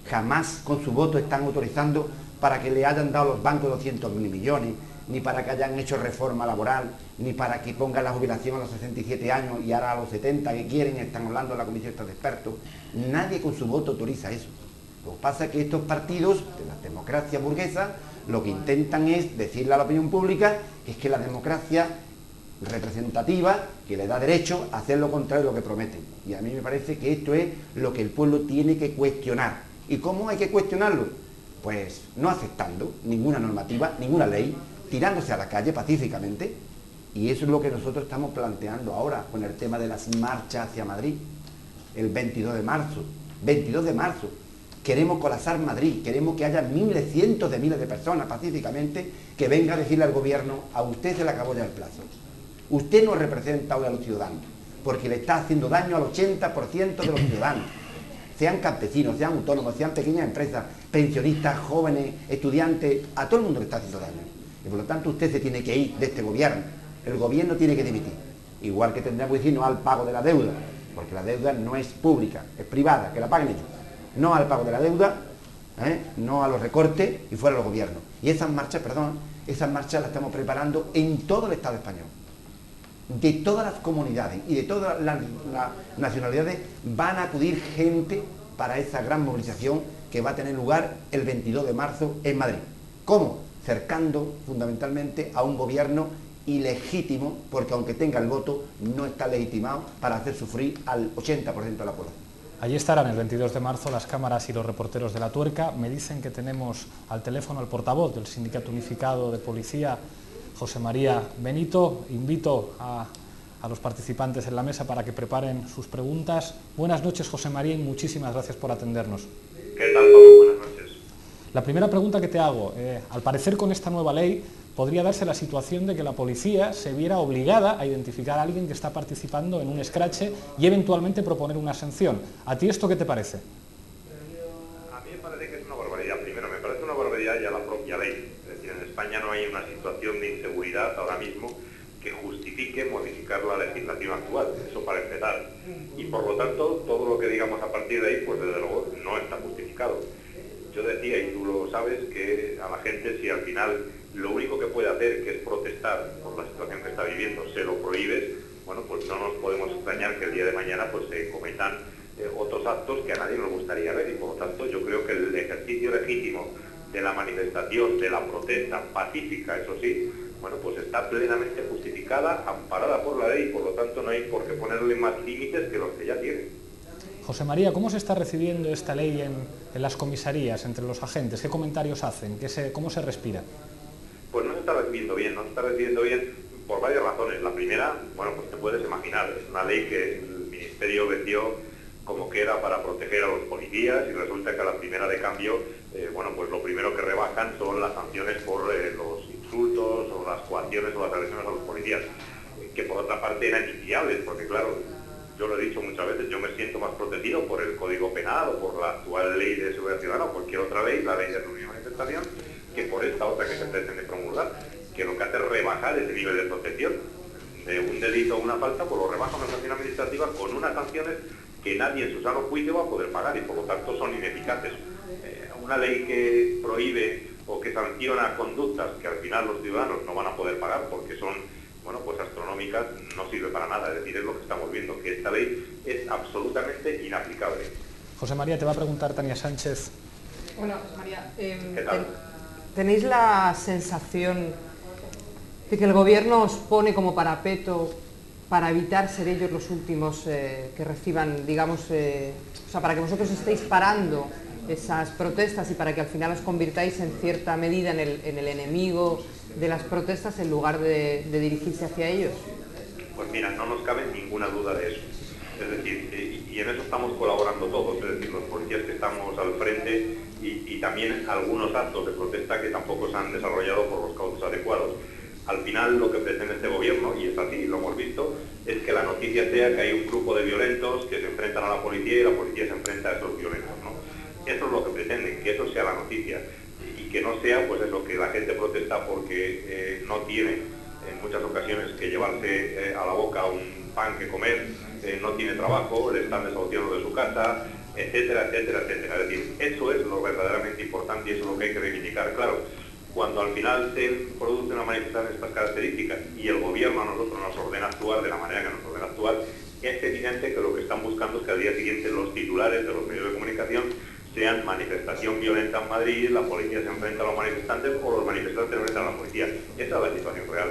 Jamás con su voto están autorizando para que le hayan dado los bancos 200.000 millones, ni para que hayan hecho reforma laboral, ni para que pongan la jubilación a los 67 años y ahora a los 70 que quieren, están hablando en la comisión de expertos. Nadie con su voto autoriza eso. Lo que pasa es que estos partidos de la democracia burguesa lo que intentan es decirle a la opinión pública que es que la democracia representativa, que le da derecho a hacer lo contrario de lo que prometen. Y a mí me parece que esto es lo que el pueblo tiene que cuestionar. ¿Y cómo hay que cuestionarlo? Pues no aceptando ninguna normativa, ninguna ley, tirándose a la calle pacíficamente. Y eso es lo que nosotros estamos planteando ahora con el tema de las marchas hacia Madrid, el 22 de marzo. 22 de marzo. Queremos colapsar Madrid, queremos que haya miles, cientos de miles de personas pacíficamente que vengan a decirle al gobierno: a usted se le acabó ya el plazo. Usted no representa hoy a los ciudadanos, porque le está haciendo daño al 80% de los ciudadanos. Sean campesinos, sean autónomos, sean pequeñas empresas, pensionistas, jóvenes, estudiantes, a todo el mundo le está haciendo daño. Y por lo tanto usted se tiene que ir de este gobierno. El gobierno tiene que dimitir. Igual que tendrá que decir no al pago de la deuda, porque la deuda no es pública, es privada, que la paguen ellos. No al pago de la deuda, no a los recortes y fuera los gobiernos. Y esas marchas, esas marchas las estamos preparando en todo el Estado español. De todas las comunidades y de todas las nacionalidades van a acudir gente para esa gran movilización que va a tener lugar el 22 de marzo en Madrid. ¿Cómo? Cercando fundamentalmente a un gobierno ilegítimo, porque aunque tenga el voto, no está legitimado para hacer sufrir al 80% de la población. Allí estarán el 22 de marzo las cámaras y los reporteros de La Tuerca. Me dicen que tenemos al teléfono al portavoz del Sindicato Unificado de Policía, José María Benito. Invito a los participantes en la mesa para que preparen sus preguntas. Buenas noches, José María, y muchísimas gracias por atendernos. ¿Qué tal, Pablo? Buenas noches. La primera pregunta que te hago, al parecer con esta nueva ley podría darse la situación de que la policía se viera obligada a identificar a alguien que está participando en un escrache y eventualmente proponer una sanción. ¿A ti esto qué te parece? A mí me parece que es una barbaridad. Primero, me parece una barbaridad ya la propia ley. En España no hay una situación de inseguridad ahora mismo que justifique modificar la legislación actual, eso para empezar. Y por lo tanto, todo lo que digamos a partir de ahí, pues desde luego no está justificado. Yo decía, y tú lo sabes, que a la gente, si al final lo único que puede hacer, que es protestar por la situación que está viviendo, se lo prohíbes, bueno, pues pues no nos podemos extrañar que el día de mañana pues se cometan otros actos que a nadie nos gustaría ver, y por lo tanto yo creo que el ejercicio legítimo de la manifestación, de la protesta pacífica, eso sí, bueno, pues está plenamente justificada, amparada por la ley, y por lo tanto no hay por qué ponerle más límites que los que ya tiene. José María, ¿cómo se está recibiendo esta ley en las comisarías, entre los agentes? ¿Qué comentarios hacen? ¿Cómo se respira? Pues no se está recibiendo bien, por varias razones. La primera, bueno, pues te puedes imaginar, es una ley que el Ministerio vendió como que era para proteger a los policías, y resulta que a la primera de cambio, bueno, pues lo primero que rebajan son las sanciones por los insultos o las coacciones o las agresiones a los policías, que por otra parte eran inviables, porque claro, yo lo he dicho muchas veces, yo me siento más protegido por el Código Penal o por la actual Ley de Seguridad Ciudadana o cualquier otra ley, la Ley de Reunión y Manifestación, que por esta otra que se pretende promulgar, que lo que hace es rebajar ese nivel de protección. De un delito o una falta, pues lo rebaja una sanción administrativa con unas sanciones que nadie en su sano juicio va a poder pagar, y por lo tanto son ineficaces. Una ley que prohíbe o que sanciona conductas que al final los ciudadanos no van a poder pagar porque son, bueno, pues astronómicas, no sirve para nada. Es decir, es lo que estamos viendo, que esta ley es absolutamente inaplicable. José María, te va a preguntar Tania Sánchez. Hola, José María. ¿Qué tal? ¿Tenéis la sensación de que el gobierno os pone como parapeto para evitar ser ellos los últimos que reciban, digamos, o sea, para que vosotros estéis parando esas protestas y para que al final os convirtáis en cierta medida en el enemigo de las protestas en lugar de dirigirse hacia ellos? Pues mira, no nos cabe ninguna duda de eso. Es decir, y en eso estamos colaborando todos, es decir, los policías que estamos al frente y también algunos actos de protesta que tampoco se han desarrollado por los cauces adecuados. Al final lo que pretende este gobierno, y es así, lo hemos visto, es que la noticia sea que hay un grupo de violentos que se enfrentan a la policía y la policía se enfrenta a esos violentos, ¿no? Eso es lo que pretenden, que eso sea la noticia, y que no sea pues eso, que la gente protesta porque no tiene en muchas ocasiones que llevarse a la boca un pan que comer, no tiene trabajo, le están desahuciando de su casa, etcétera, etcétera, etcétera. Es decir, eso es lo verdaderamente importante y eso es lo que hay que reivindicar. Claro, cuando al final se produce una manifestación de estas características y el gobierno a nosotros nos ordena actuar de la manera que nos ordena actuar, es evidente que lo que están buscando es que al día siguiente los titulares de los medios de comunicación sean manifestación violenta en Madrid, la policía se enfrenta a los manifestantes o los manifestantes se enfrentan a la policía. Esa es la situación real.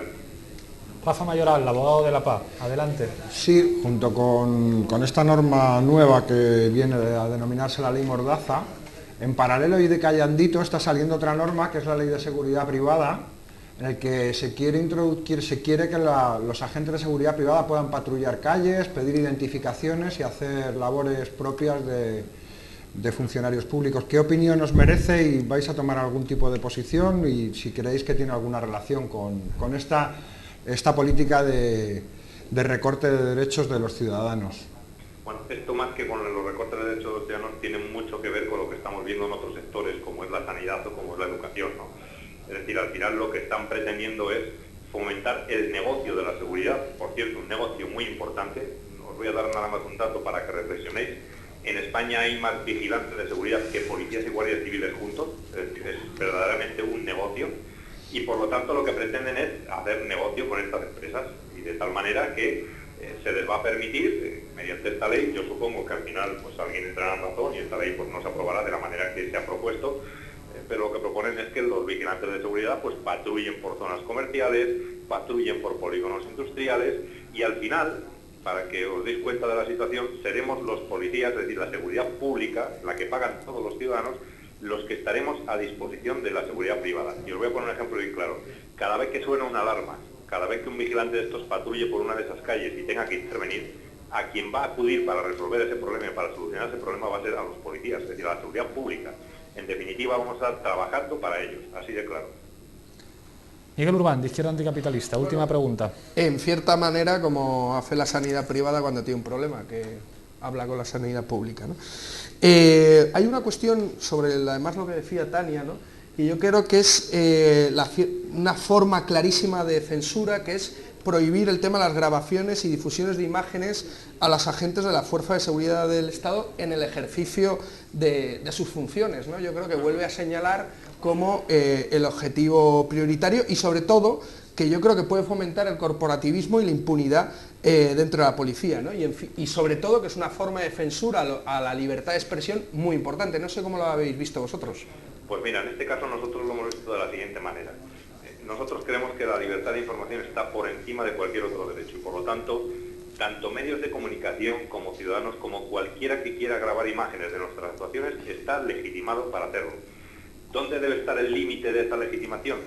Rafa Mayoral, abogado de la paz, adelante. Sí, junto con esta norma nueva que viene a denominarse la Ley Mordaza, en paralelo y de callandito está saliendo otra norma que es la Ley de Seguridad Privada, en el que se quiere que los agentes de seguridad privada puedan patrullar calles, pedir identificaciones y hacer labores propias de funcionarios públicos. ¿Qué opinión os merece y vais a tomar algún tipo de posición y si creéis que tiene alguna relación con esta política de recorte de derechos de los ciudadanos? Bueno, esto más que con los recortes de derechos de los ciudadanos tiene mucho que ver con lo que estamos viendo en otros sectores, como es la sanidad o como es la educación, ¿no? Es decir, al final lo que están pretendiendo es fomentar el negocio de la seguridad, por cierto, un negocio muy importante. Os voy a dar nada más un dato para que reflexionéis. En España hay más vigilantes de seguridad que policías y guardias civiles juntos, es decir, es verdaderamente un negocio, y por lo tanto lo que pretenden es hacer negocio con estas empresas, y de tal manera que se les va a permitir, mediante esta ley, yo supongo que al final pues alguien entrará en razón y esta ley pues no se aprobará de la manera que se ha propuesto, pero lo que proponen es que los vigilantes de seguridad pues patrullen por zonas comerciales, patrullen por polígonos industriales y al final, para que os deis cuenta de la situación, seremos los policías, es decir, la seguridad pública, la que pagan todos los ciudadanos, los que estaremos a disposición de la seguridad privada. Y os voy a poner un ejemplo bien claro. Cada vez que suena una alarma, cada vez que un vigilante de estos patrulle por una de esas calles y tenga que intervenir, a quien va a acudir para resolver ese problema y para solucionar ese problema va a ser a los policías, es decir, a la seguridad pública. En definitiva, vamos a estar trabajando para ellos, así de claro. Miguel Urbán, de Izquierda Anticapitalista, última pregunta. En cierta manera, como hace la sanidad privada cuando tiene un problema, que habla con la sanidad pública, ¿no? Hay una cuestión sobre, además, lo que decía Tania, ¿no? Y yo creo que es una forma clarísima de censura, que es prohibir el tema de las grabaciones y difusiones de imágenes a los agentes de la Fuerza de Seguridad del Estado en el ejercicio de sus funciones, ¿no? Yo creo que vuelve a señalar como el objetivo prioritario y sobre todo que yo creo que puede fomentar el corporativismo y la impunidad dentro de la policía, ¿no? Y sobre todo que es una forma de censura a la libertad de expresión muy importante. No sé cómo lo habéis visto vosotros. Pues mira, en este caso nosotros lo hemos visto de la siguiente manera. Nosotros creemos que la libertad de información está por encima de cualquier otro derecho y por lo tanto, tanto medios de comunicación como ciudadanos, como cualquiera que quiera grabar imágenes de nuestras actuaciones, está legitimado para hacerlo. ¿Dónde debe estar el límite de esta legitimación?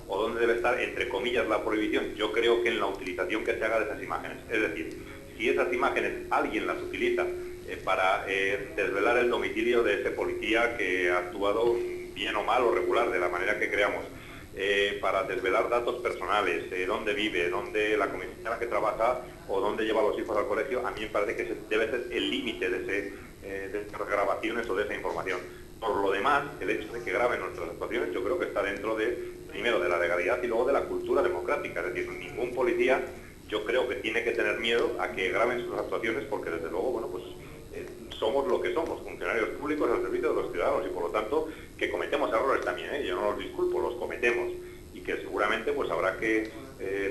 ¿O dónde debe estar, entre comillas, la prohibición? Yo creo que en la utilización que se haga de esas imágenes. Es decir, si esas imágenes alguien las utiliza para desvelar el domicilio de ese policía que ha actuado bien o mal o regular, de la manera que creamos, para desvelar datos personales, dónde vive, dónde la comisión en la que trabaja o dónde lleva a los hijos al colegio, a mí me parece que ese debe ser el límite de esas grabaciones o de esa información. Por lo demás, el hecho de que graben nuestras actuaciones yo creo que está dentro primero de la legalidad y luego de la cultura democrática. Es decir, ningún policía yo creo que tiene que tener miedo a que graben sus actuaciones porque desde luego, bueno, pues somos lo que somos, funcionarios públicos al servicio de los ciudadanos y por lo tanto que cometemos errores también, yo no los disculpo, los cometemos y que seguramente pues habrá que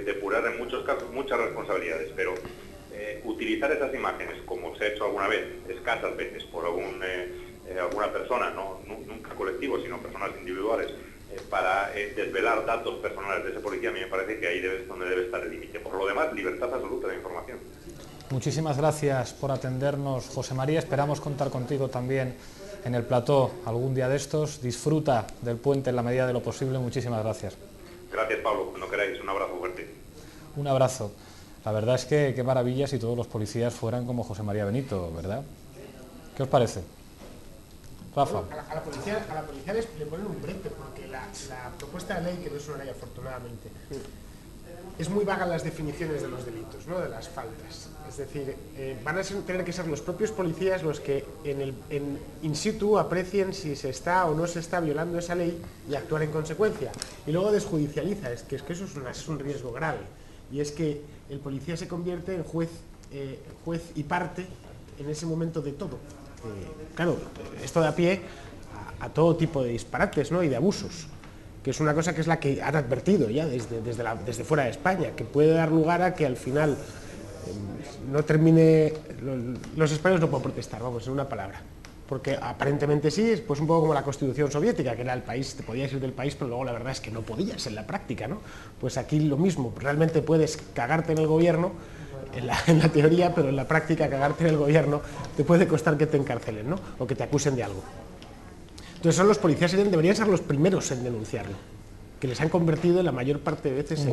depurar en muchos casos muchas responsabilidades, pero utilizar esas imágenes como se ha hecho alguna vez, escasas veces por alguna persona, no nunca colectivos sino personas individuales, para desvelar datos personales de ese policía, a mí me parece que ahí es donde debe estar el límite. Por lo demás, libertad absoluta de información. Muchísimas gracias por atendernos, José María. Esperamos contar contigo también en el plató algún día de estos. Disfruta del puente en la medida de lo posible. Muchísimas gracias. Gracias, Pablo. Cuando queráis, un abrazo fuerte. Un abrazo. La verdad es que qué maravilla si todos los policías fueran como José María Benito, ¿verdad? ¿Qué os parece? Rafa. A la policía le ponen un brete, porque la propuesta de ley, que no es una ley afortunadamente, es muy vaga en las definiciones de los delitos, ¿no? De las faltas. Es decir, van a tener que ser los propios policías los que in situ aprecien si se está o no se está violando esa ley y actuar en consecuencia. Y luego desjudicializa, es que eso es un riesgo grave. Y es que el policía se convierte en juez y parte en ese momento de todo. Claro, esto da pie a todo tipo de disparates, ¿no? Y de abusos, que es una cosa que es la que han advertido ya desde fuera de España, que puede dar lugar a que al final no termine, los españoles no pueden protestar, vamos, en una palabra, porque aparentemente sí, es pues un poco como la Constitución soviética, que era el país, te podías ir del país, pero luego la verdad es que no podías en la práctica, ¿no? Pues aquí lo mismo, realmente puedes cagarte en el gobierno, en la teoría, pero en la práctica cagarte en el gobierno te puede costar que te encarcelen, ¿no? O que te acusen de algo. Entonces los policías deberían ser los primeros en denunciarlo, que les han convertido la mayor parte de veces en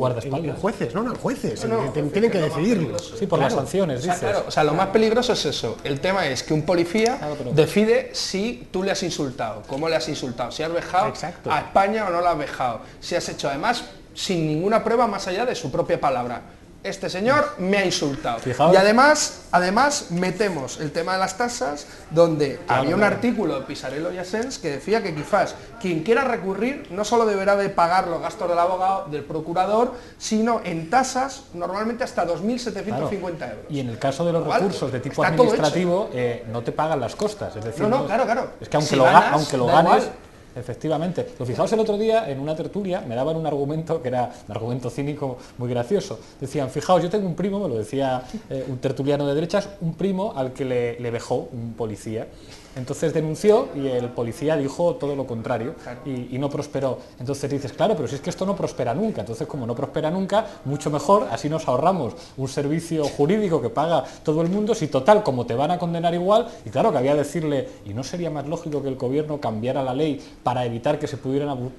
jueces, no, jueces, tienen que decidirlo. Sí, por las sanciones, dices. Claro, o sea, lo más peligroso es eso. El tema es que un policía decide si tú le has insultado, cómo le has insultado, si has vejado a España o no lo has vejado, si has hecho además sin ninguna prueba más allá de su propia palabra. Este señor me ha insultado. Fijaos. Y además metemos el tema de las tasas, donde había un artículo de Pisarello y Asens que decía que quizás quien quiera recurrir no solo deberá de pagar los gastos del abogado, del procurador, sino en tasas normalmente hasta 2.750 euros. Y en el caso de los recursos de tipo administrativo, no te pagan las costas. Es decir, claro. Es que aunque lo ganes... Efectivamente. Pero fijaos, el otro día en una tertulia me daban un argumento que era un argumento cínico muy gracioso. Decían, fijaos, yo tengo un primo, me lo decía un tertuliano de derechas, un primo al que le vejó un policía. Entonces denunció y el policía dijo todo lo contrario y no prosperó. Entonces dices, claro, pero si es que esto no prospera nunca. Entonces, como no prospera nunca, mucho mejor, así nos ahorramos un servicio jurídico que paga todo el mundo, si total, como te van a condenar igual, y claro que había que decirle, ¿y no sería más lógico que el gobierno cambiara la ley para evitar que se pudieran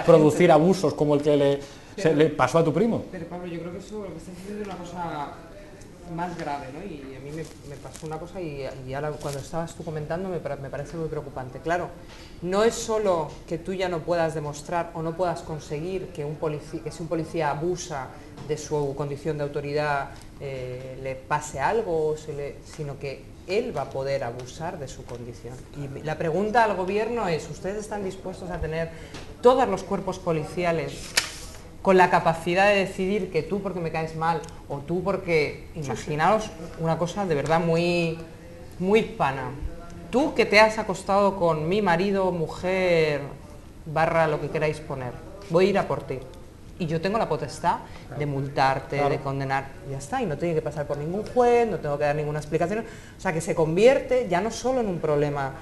producir abusos como el que le pasó a tu primo? Pero Pablo, yo creo que eso lo que estás diciendo es una cosa más grave, ¿no? Y a mí me pasó una cosa y ahora cuando estabas tú comentando me parece muy preocupante. Claro, no es solo que tú ya no puedas demostrar o no puedas conseguir que si un policía abusa de su condición de autoridad le pase algo, sino que él va a poder abusar de su condición. Y la pregunta al gobierno es, ¿ustedes están dispuestos a tener todos los cuerpos policiales con la capacidad de decidir que tú porque me caes mal o tú porque... Imaginaos una cosa de verdad muy, muy pana. Tú que te has acostado con mi marido, mujer, / lo que queráis poner, voy a ir a por ti. y yo tengo la potestad de multarte, de condenar, y ya está, y no tiene que pasar por ningún juez, no tengo que dar ninguna explicación. O sea, que se convierte ya no solo en un problema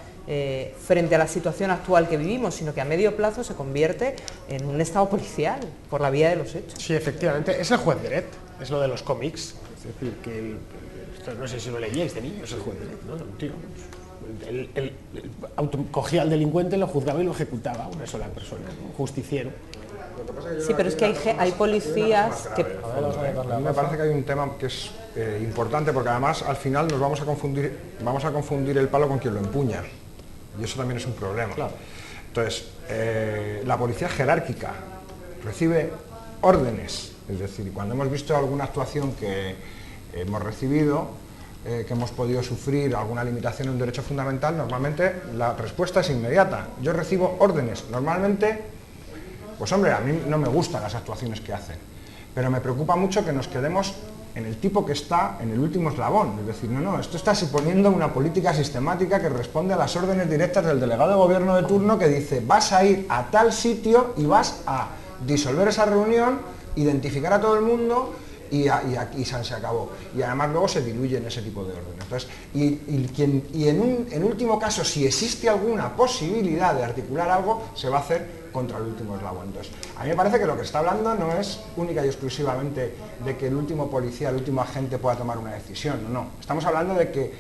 frente a la situación actual que vivimos, sino que a medio plazo se convierte en un estado policial por la vía de los hechos. Sí, efectivamente, es el juez Deret, es lo de los cómics, es decir, que esto no sé si lo leíais de niños, el juez Deret, ¿no? Un tío, cogía al delincuente, lo juzgaba y lo ejecutaba una sola persona, un justiciero. Sí, pero es que hay policías que... A mí me parece que hay un tema que es importante, porque además al final nos vamos a confundir el palo con quien lo empuña, y eso también es un problema. Claro. Entonces, la policía jerárquica recibe órdenes, es decir, cuando hemos visto alguna actuación que hemos recibido, que hemos podido sufrir alguna limitación en un derecho fundamental, normalmente la respuesta es inmediata. Yo recibo órdenes, normalmente, pues hombre, a mí no me gustan las actuaciones que hacen, pero me preocupa mucho que nos quedemos en el tipo que está en el último eslabón, es decir, no, esto está suponiendo una política sistemática que responde a las órdenes directas del delegado de gobierno de turno, que dice, vas a ir a tal sitio y vas a disolver esa reunión, identificar a todo el mundo y se acabó. Y además luego se diluyen ese tipo de órdenes. Entonces, en último caso, si existe alguna posibilidad de articular algo, se va a hacer contra el último eslabón. Entonces, a mí me parece que lo que está hablando no es única y exclusivamente de que el último policía, el último agente pueda tomar una decisión, no. Estamos hablando de que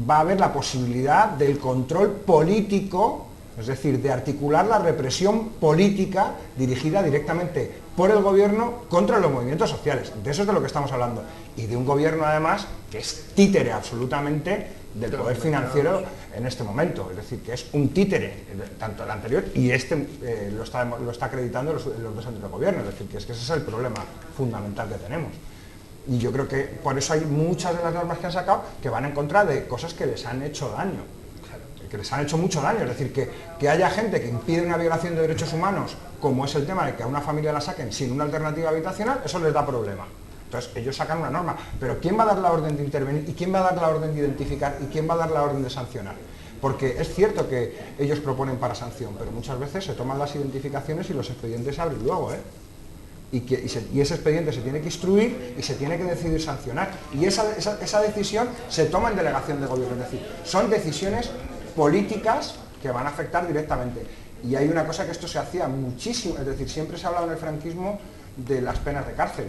va a haber la posibilidad del control político, es decir, de articular la represión política dirigida directamente por el gobierno contra los movimientos sociales. De eso es de lo que estamos hablando. Y de un gobierno, además, que es títere absolutamente del poder financiero en este momento. Es decir, que es un títere, tanto el anterior y este lo está acreditando los dos años de gobierno. Es decir, que ese es el problema fundamental que tenemos. Y yo creo que por eso hay muchas de las normas que han sacado que van en contra de cosas que les han hecho daño. Que les han hecho mucho daño, es decir, que haya gente que impide una violación de derechos humanos, como es el tema de que a una familia la saquen sin una alternativa habitacional, eso les da problema. Entonces ellos sacan una norma, pero ¿quién va a dar la orden de intervenir? ¿Y quién va a dar la orden de identificar? ¿Y quién va a dar la orden de sancionar? Porque es cierto que ellos proponen para sanción, pero muchas veces se toman las identificaciones y los expedientes se abren luego, y ese expediente se tiene que instruir y se tiene que decidir sancionar. Y esa decisión se toma en delegación de gobierno, es decir, son decisiones políticas que van a afectar directamente. Y hay una cosa que esto se hacía muchísimo, es decir, siempre se ha hablado en el franquismo de las penas de cárcel,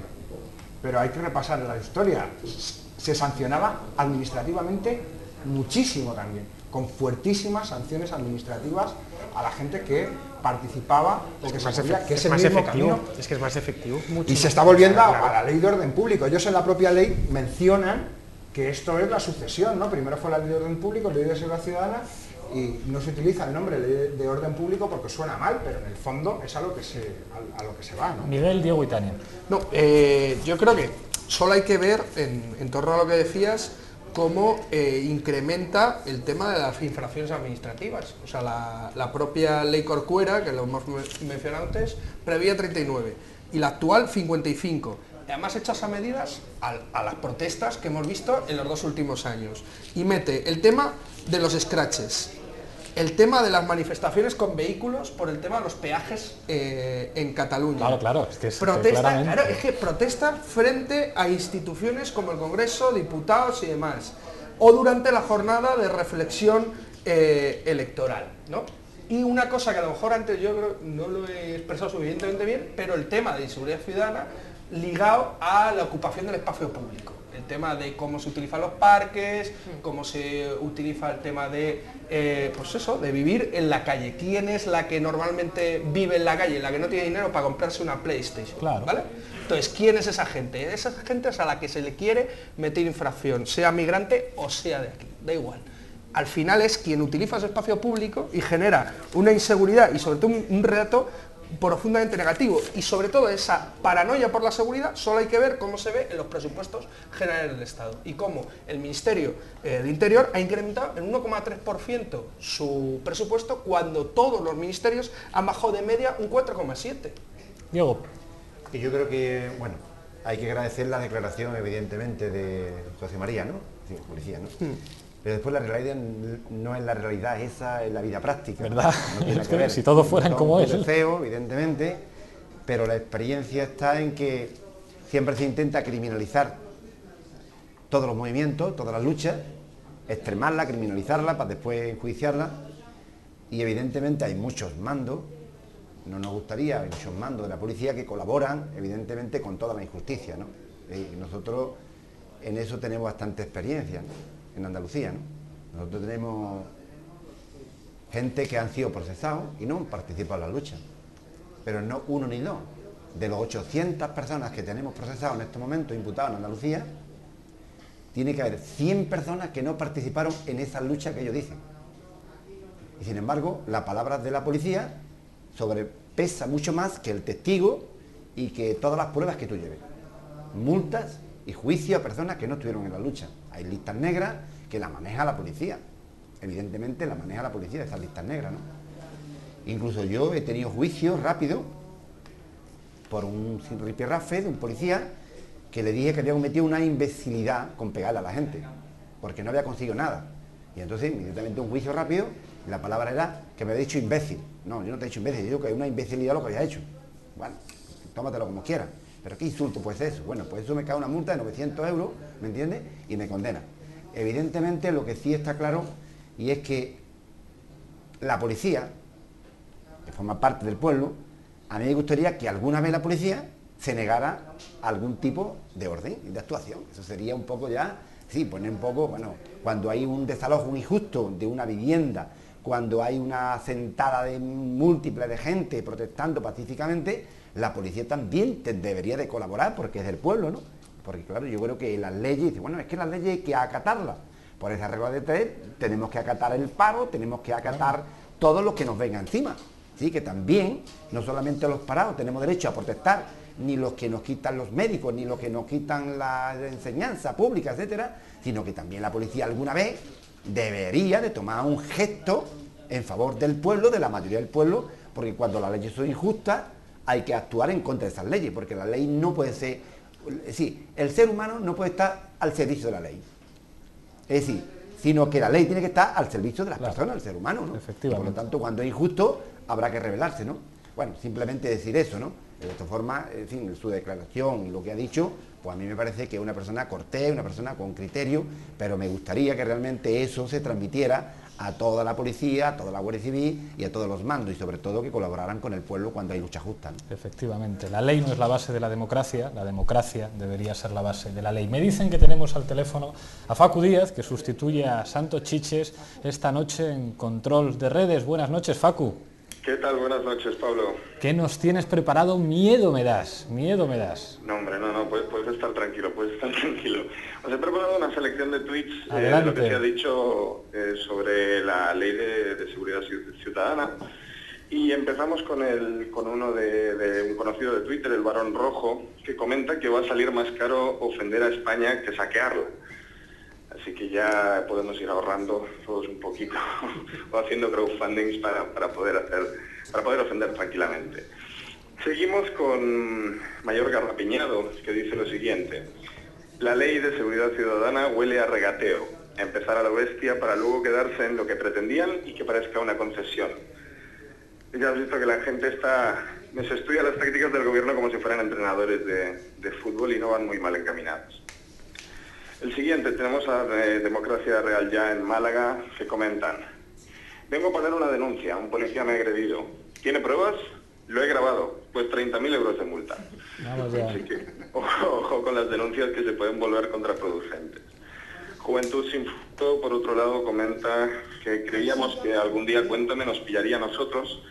pero hay que repasar la historia. Se sancionaba administrativamente muchísimo también, con fuertísimas sanciones administrativas a la gente que participaba o que se sabía que ese mismo camino. Es que es más efectivo. Y se está volviendo a la ley de orden público. Ellos en la propia ley mencionan que esto es la sucesión, ¿no? Primero fue la ley de orden público, ley de seguridad ciudadana, y no se utiliza el nombre ley de orden público porque suena mal, pero en el fondo es a lo que se va, ¿no? Miguel, Diego y Tania. No, yo creo que solo hay que ver, en torno a lo que decías, cómo incrementa el tema de las infracciones administrativas. O sea, la propia ley Corcuera, que lo hemos mencionado antes, prevía 39 y la actual 55. Además hechas a medidas a las protestas que hemos visto en los 2 últimos años. Y mete el tema de los scratches, el tema de las manifestaciones con vehículos por el tema de los peajes en Cataluña. Claro, es que es protesta frente a instituciones como el Congreso, diputados y demás, o durante la jornada de reflexión electoral, ¿no? Y una cosa que a lo mejor antes yo creo no lo he expresado suficientemente bien, pero el tema de inseguridad ciudadana ligado a la ocupación del espacio público. El tema de cómo se utilizan los parques, cómo se utiliza el tema de, pues eso, de vivir en la calle. ¿Quién es la que normalmente vive en la calle, la que no tiene dinero para comprarse una PlayStation? Claro. ¿Vale? Entonces, ¿quién es esa gente? Esa gente es a la que se le quiere meter infracción, sea migrante o sea de aquí, da igual. Al final es quien utiliza ese espacio público y genera una inseguridad y sobre todo un relato profundamente negativo, y sobre todo esa paranoia por la seguridad solo hay que ver cómo se ve en los presupuestos generales del Estado y cómo el Ministerio de Interior ha incrementado en 1,3% su presupuesto cuando todos los ministerios han bajado de media un 4,7%. Diego. Y yo creo que, bueno, hay que agradecer la declaración evidentemente de José María, ¿no? Sí, policía, ¿no? Pero después la realidad no es la realidad, esa es la vida práctica. ¿Verdad? No tiene es que ver. Si todos fueran como él. Deseo, evidentemente, pero la experiencia está en que siempre se intenta criminalizar todos los movimientos, todas las luchas, extremarla, criminalizarla para después enjuiciarla, y evidentemente hay muchos mandos, no nos gustaría, hay muchos mandos de la policía que colaboran evidentemente con toda la injusticia, ¿no? Y nosotros en eso tenemos bastante experiencia, ¿no? En Andalucía, ¿no? Nosotros tenemos gente que han sido procesados y no han participado en la lucha, pero no uno ni dos. De los 800 personas que tenemos procesados en este momento, imputados en Andalucía, tiene que haber 100 personas que no participaron en esa lucha que ellos dicen. Y sin embargo, la palabra de la policía sobrepesa mucho más que el testigo y que todas las pruebas que tú lleves. Multas y juicio a personas que no estuvieron en la lucha. Hay listas negras que las maneja la policía. Evidentemente la maneja la policía, esas listas negras, ¿no? Incluso yo he tenido juicio rápido por un ripirrafe de un policía que le dije que había cometido una imbecilidad con pegarle a la gente, porque no había conseguido nada. Y entonces, inmediatamente un juicio rápido, y la palabra era que me había dicho imbécil. No, yo no te he dicho imbécil, yo digo que es una imbecilidad lo que había hecho. Bueno, tómatelo como quieras. Pero ¿qué insulto puede ser eso? Bueno, pues eso me cae una multa de 900 euros, ¿me entiendes? Y me condena. Evidentemente lo que sí está claro, y es que la policía, que forma parte del pueblo, a mí me gustaría que alguna vez la policía se negara algún tipo de orden y de actuación. Eso sería un poco ya, sí, poner un poco, bueno, cuando hay un desalojo injusto de una vivienda, cuando hay una sentada de múltiples de gente protestando pacíficamente, la policía también debería de colaborar porque es del pueblo, ¿no? Porque claro, yo creo que las leyes, bueno, es que las leyes hay que acatarlas. Por esa regla de tres tenemos que acatar el paro, tenemos que acatar todo lo que nos venga encima. Sí, que también, no solamente los parados tenemos derecho a protestar, ni los que nos quitan los médicos, ni los que nos quitan la enseñanza pública, etcétera, sino que también la policía alguna vez debería de tomar un gesto en favor del pueblo, de la mayoría del pueblo, porque cuando las leyes son injustas hay que actuar en contra de esas leyes, porque la ley no puede ser, es decir, el ser humano no puede estar al servicio de la ley, es decir, sino que la ley tiene que estar al servicio de las personas, del ser humano, ¿no? Efectivamente. Y por lo tanto, cuando es injusto, habrá que rebelarse, ¿no? Bueno, simplemente decir eso, ¿no? De esta forma, en fin, su declaración y lo que ha dicho, pues a mí me parece que es una persona cortés, una persona con criterio, pero me gustaría que realmente eso se transmitiera a toda la policía, a toda la Guardia Civil y a todos los mandos, y sobre todo que colaboraran con el pueblo cuando hay lucha justa, ¿no? Efectivamente, la ley no es la base de la democracia debería ser la base de la ley. Me dicen que tenemos al teléfono a Facu Díaz, que sustituye a Santos Chiches esta noche en control de redes. Buenas noches, Facu. ¿Qué tal? Buenas noches, Pablo. ¿Qué nos tienes preparado? Miedo me das, miedo me das. No, hombre, no, puedes estar tranquilo, Os he preparado una selección de tweets de lo que se ha dicho sobre la ley de seguridad ciudadana. Y empezamos con uno de un conocido de Twitter, el Barón Rojo, que comenta que va a salir más caro ofender a España que saquearla. Así que ya podemos ir ahorrando todos un poquito o haciendo crowdfundings para poder ofender tranquilamente. Seguimos con Mayor Garrapiñado, que dice lo siguiente: la ley de seguridad ciudadana huele a regateo, a empezar a la bestia para luego quedarse en lo que pretendían y que parezca una concesión. Ya has visto que la gente se estudia las tácticas del gobierno como si fueran entrenadores de fútbol y no van muy mal encaminados. El siguiente, tenemos a Democracia Real Ya en Málaga, que comentan: vengo a poner una denuncia, un policía me ha agredido. ¿Tiene pruebas? Lo he grabado, pues 30.000 euros de multa. Así que ojo con las denuncias que se pueden volver contraproducentes. Juventud Sin Futuro, por otro lado, comenta que creíamos que algún día Cuéntame nos pillaría a nosotros,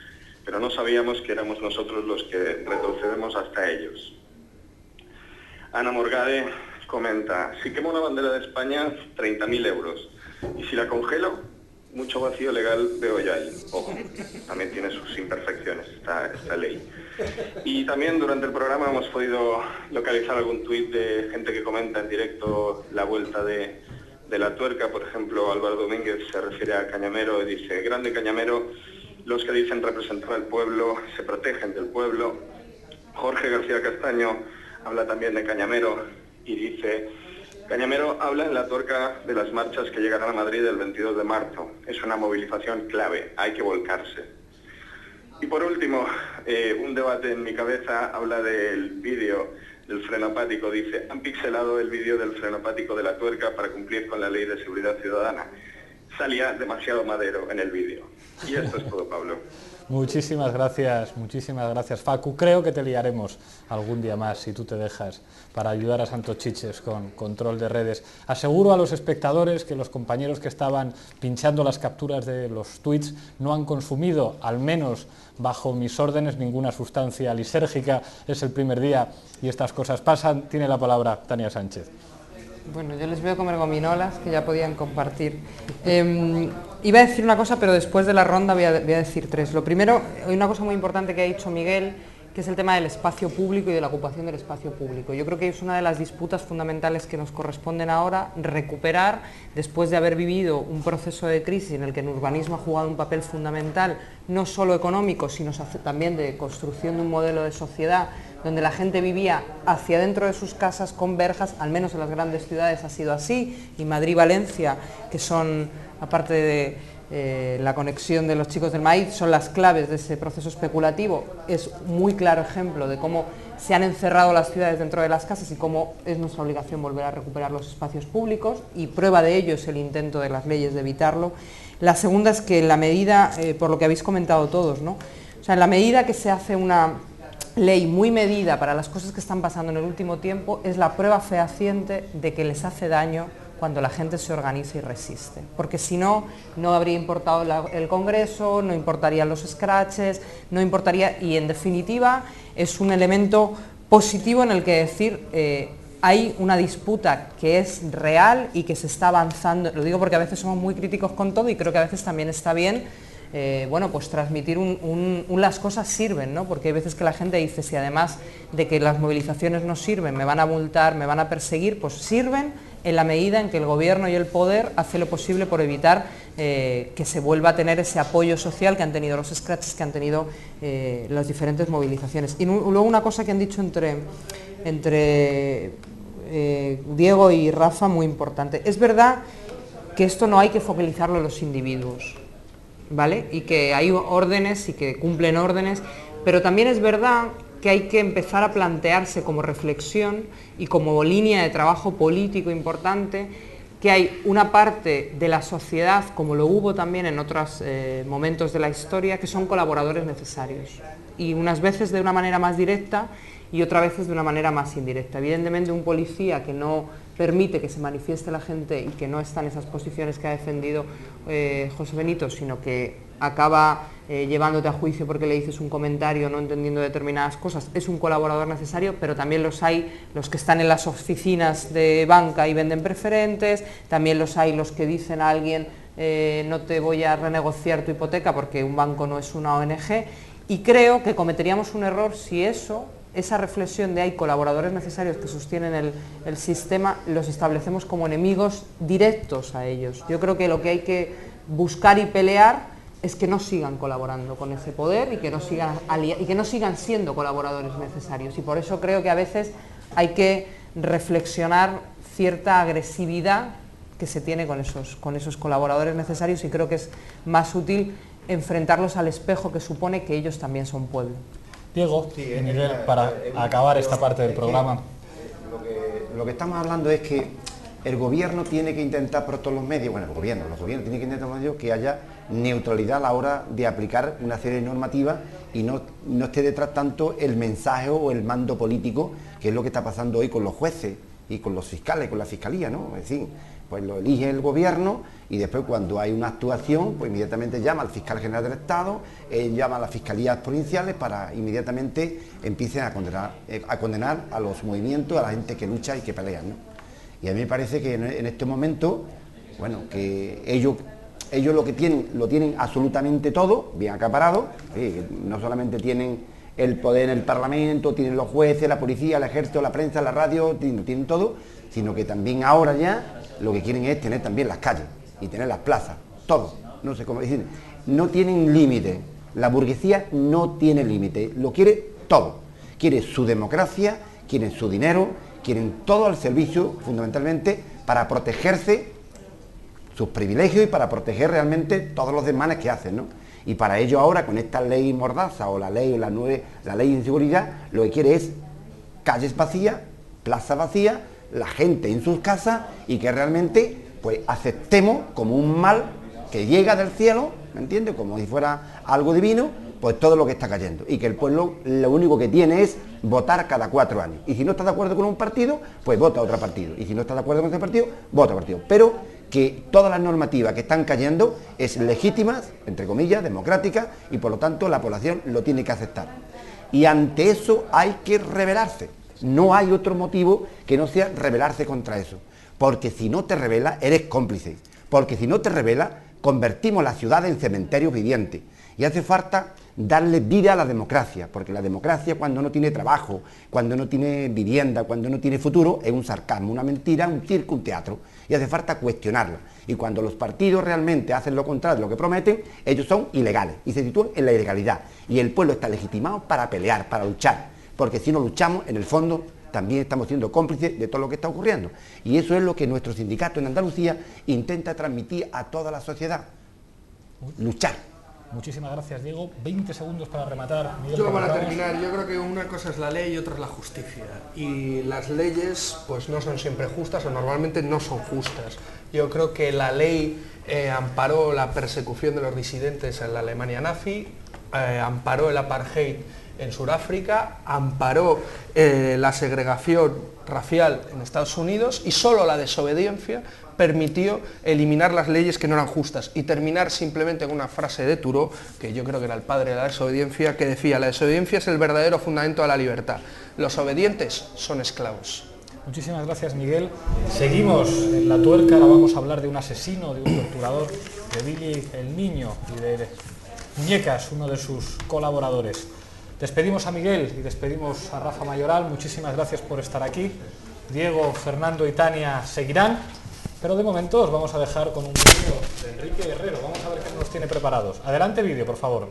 pero no sabíamos que éramos nosotros los que retrocedemos hasta ellos. Ana Morgade comenta: si quemo una bandera de España, 30.000 euros. Y si la congelo, mucho vacío legal veo ya ahí. Ojo, también tiene sus imperfecciones esta ley. Y también durante el programa hemos podido localizar algún tuit de gente que comenta en directo la vuelta de la tuerca. Por ejemplo, Álvaro Domínguez se refiere a Cañamero y dice: grande Cañamero, los que dicen representar al pueblo se protegen del pueblo. Jorge García Castaño habla también de Cañamero y dice: Cañamero habla en la tuerca de las marchas que llegarán a Madrid el 22 de marzo. Es una movilización clave, hay que volcarse. Y por último, un debate en mi cabeza habla del vídeo del frenopático. Dice, han pixelado el vídeo del frenopático de la tuerca para cumplir con la ley de seguridad ciudadana. Salía demasiado madero en el vídeo. Y esto es todo, Pablo. Muchísimas gracias, Facu. Creo que te liaremos algún día más, si tú te dejas, para ayudar a Santos Chiches con control de redes. Aseguro a los espectadores que los compañeros que estaban pinchando las capturas de los tweets no han consumido, al menos bajo mis órdenes, ninguna sustancia lisérgica. Es el primer día y estas cosas pasan. Tiene la palabra Tania Sánchez. Bueno, yo les veo comer gominolas, que ya podían compartir. Iba a decir una cosa, pero después de la ronda voy a decir tres. Lo primero, hay una cosa muy importante que ha dicho Miguel, que es el tema del espacio público y de la ocupación del espacio público. Yo creo que es una de las disputas fundamentales que nos corresponden ahora recuperar, después de haber vivido un proceso de crisis en el que el urbanismo ha jugado un papel fundamental, no solo económico, sino también de construcción de un modelo de sociedad donde la gente vivía hacia dentro de sus casas con verjas, al menos en las grandes ciudades ha sido así, y Madrid y Valencia, que son, aparte de la conexión de los chicos del maíz, son las claves de ese proceso especulativo. Es muy claro ejemplo de cómo se han encerrado las ciudades dentro de las casas y cómo es nuestra obligación volver a recuperar los espacios públicos, y prueba de ello es el intento de las leyes de evitarlo. La segunda es que en la medida, por lo que habéis comentado todos, ¿no? O sea, en la medida que se hace una ley muy medida para las cosas que están pasando en el último tiempo, es la prueba fehaciente de que les hace daño cuando la gente se organiza y resiste, porque si no, no habría importado el Congreso, no importarían los scratches, no importaría, y en definitiva es un elemento positivo en el que decir hay una disputa que es real y que se está avanzando. Lo digo porque a veces somos muy críticos con todo y creo que a veces también está bien bueno, pues transmitir las cosas sirven, ¿no? Porque hay veces que la gente dice, si además de que las movilizaciones no sirven, me van a multar, me van a perseguir, pues sirven en la medida en que el gobierno y el poder hace lo posible por evitar que se vuelva a tener ese apoyo social que han tenido los scratches, que han tenido las diferentes movilizaciones. Y luego una cosa que han dicho entre Diego y Rafa, muy importante. Es verdad que esto no hay que focalizarlo en los individuos, ¿vale? Y que hay órdenes y que cumplen órdenes, pero también es verdad que hay que empezar a plantearse como reflexión y como línea de trabajo político importante que hay una parte de la sociedad, como lo hubo también en otros momentos de la historia, que son colaboradores necesarios, y unas veces de una manera más directa y otras veces de una manera más indirecta. Evidentemente un policía que no permite que se manifieste la gente y que no está en esas posiciones que ha defendido José Benito, sino que acaba llevándote a juicio porque le dices un comentario no entendiendo determinadas cosas, es un colaborador necesario, pero también los hay los que están en las oficinas de banca y venden preferentes, también los hay los que dicen a alguien no te voy a renegociar tu hipoteca porque un banco no es una ONG, y creo que cometeríamos un error si esa reflexión de hay colaboradores necesarios que sostienen el sistema, los establecemos como enemigos directos a ellos. Yo creo que lo que hay que buscar y pelear es que no sigan colaborando con ese poder y que no sigan siendo colaboradores necesarios. Y por eso creo que a veces hay que reflexionar cierta agresividad que se tiene con esos colaboradores necesarios, y creo que es más útil enfrentarlos al espejo que supone que ellos también son pueblo. Diego y Miguel, para acabar esta parte del programa. Lo que estamos hablando es que el gobierno tiene que intentar por todos los medios, bueno, los gobiernos tienen que intentar por los medios que haya neutralidad a la hora de aplicar una serie de normativas y no esté detrás tanto el mensaje o el mando político, que es lo que está pasando hoy con los jueces y con los fiscales, con la fiscalía, ¿no? Es decir, pues lo elige el gobierno y después cuando hay una actuación, pues inmediatamente llama al fiscal general del Estado, llama a las fiscalías provinciales para inmediatamente empiecen a condenar a los movimientos, a la gente que lucha y que pelea, ¿no? Y a mí me parece que en este momento, bueno, que ellos lo tienen absolutamente todo, bien acaparado, no solamente tienen el poder en el Parlamento, tienen los jueces, la policía, el ejército, la prensa, la radio, tienen todo, sino que también ahora ya lo que quieren es tener también las calles y tener las plazas, todo, no sé cómo decir, no tienen límite, la burguesía no tiene límite, lo quiere todo, quiere su democracia, quieren su dinero, quieren todo al servicio fundamentalmente para protegerse sus privilegios y para proteger realmente todos los desmanes que hacen, ¿no? Y para ello ahora, con esta ley mordaza o la ley de inseguridad, lo que quiere es calles vacías, plazas vacías, la gente en sus casas y que realmente pues aceptemos como un mal que llega del cielo, ¿me entiendes? Como si fuera algo divino, pues todo lo que está cayendo. Y que el pueblo lo único que tiene es votar cada 4 años. Y si no está de acuerdo con un partido, pues vota a otro partido. Y si no está de acuerdo con ese partido, vota a otro partido. Pero que todas las normativas que están cayendo es legítimas, entre comillas, democráticas, y por lo tanto la población lo tiene que aceptar. Y ante eso hay que rebelarse. No hay otro motivo que no sea rebelarse contra eso. Porque si no te rebelas, eres cómplice. Porque si no te rebelas, convertimos la ciudad en cementerios vivientes. Y hace falta darle vida a la democracia, porque la democracia cuando no tiene trabajo, cuando no tiene vivienda, cuando no tiene futuro, es un sarcasmo, una mentira, un circo, un teatro. Y hace falta cuestionarla. Y cuando los partidos realmente hacen lo contrario de lo que prometen, ellos son ilegales y se sitúan en la ilegalidad. Y el pueblo está legitimado para pelear, para luchar, porque si no luchamos, en el fondo también estamos siendo cómplices de todo lo que está ocurriendo. Y eso es lo que nuestro sindicato en Andalucía intenta transmitir a toda la sociedad. Luchar. Muchísimas gracias, Diego. 20 segundos para rematar. Miguel, yo para terminar, yo creo que una cosa es la ley y otra es la justicia. Y las leyes pues no son siempre justas o normalmente no son justas. Yo creo que la ley amparó la persecución de los disidentes en la Alemania nazi, amparó el apartheid en Sudáfrica, amparó la segregación racial en Estados Unidos y solo la desobediencia permitió eliminar las leyes que no eran justas y terminar simplemente con una frase de Thoreau, que yo creo que era el padre de la desobediencia, que decía: la desobediencia es el verdadero fundamento de la libertad, los obedientes son esclavos. Muchísimas gracias, Miguel. Seguimos en La Tuerca, ahora vamos a hablar de un asesino, de un torturador, de Billy el Niño y de Muñecas, uno de sus colaboradores. Despedimos a Miguel y despedimos a Rafa Mayoral, muchísimas gracias por estar aquí. Diego, Fernando y Tania seguirán, pero de momento os vamos a dejar con un vídeo de Enrique Guerrero. Vamos a ver qué nos tiene preparados. Adelante vídeo, por favor.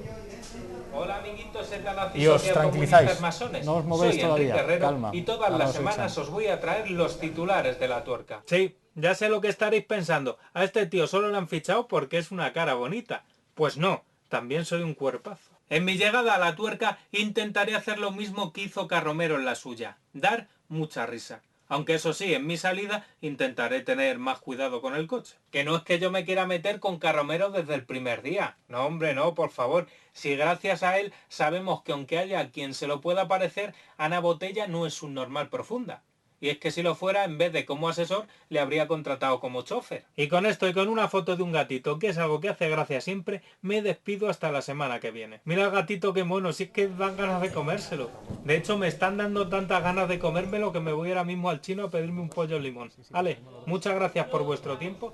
Hola amiguitos Y os tranquilizáis, masones. no os movéis Soy todavía, Guerrero, calma. y todas las semanas os voy a traer los titulares de La Tuerca. Sí, ya sé lo que estaréis pensando. A este tío solo le han fichado porque es una cara bonita. Pues no, también soy un cuerpazo. En mi llegada a La Tuerca intentaré hacer lo mismo que hizo Carromero en la suya, dar mucha risa. Aunque eso sí, en mi salida intentaré tener más cuidado con el coche. Que no es que yo me quiera meter con Carromero desde el primer día. No, hombre, no, por favor. Si gracias a él sabemos que aunque haya quien se lo pueda parecer, Ana Botella no es un normal profunda. Y es que si lo fuera, en vez de como asesor, le habría contratado como chofer. Y con esto y con una foto de un gatito, que es algo que hace gracia siempre, me despido hasta la semana que viene. Mira el gatito qué mono, si es que dan ganas de comérselo. De hecho, me están dando tantas ganas de comérmelo que me voy ahora mismo al chino a pedirme un pollo limón. Vale, muchas gracias por vuestro tiempo.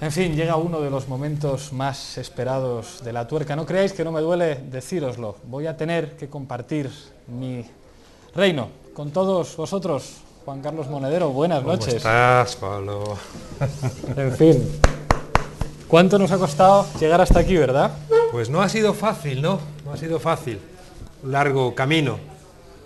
En fin, llega uno de los momentos más esperados de La Tuerca. No creáis que no me duele decíroslo. Voy a tener que compartir mi reino con todos vosotros. Juan Carlos Monedero, buenas noches. ¿Cómo estás, Pablo? En fin, ¿cuánto nos ha costado llegar hasta aquí, verdad? Pues no ha sido fácil, ¿no? No ha sido fácil. Un largo camino.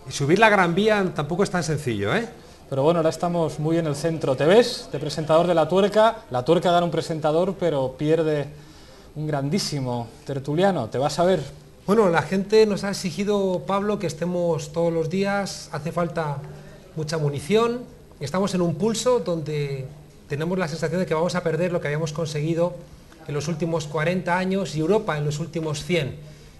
Y subir la Gran Vía tampoco es tan sencillo, ¿eh? Pero bueno, ahora estamos muy en el centro. ¿Te ves? De presentador de La Tuerca. La Tuerca gana un presentador, pero pierde un grandísimo tertuliano. ¿Te vas a ver? Bueno, la gente nos ha exigido, Pablo, que estemos todos los días. Hace falta mucha munición. Estamos en un pulso donde tenemos la sensación de que vamos a perder lo que habíamos conseguido en los últimos 40 años y Europa en los últimos 100.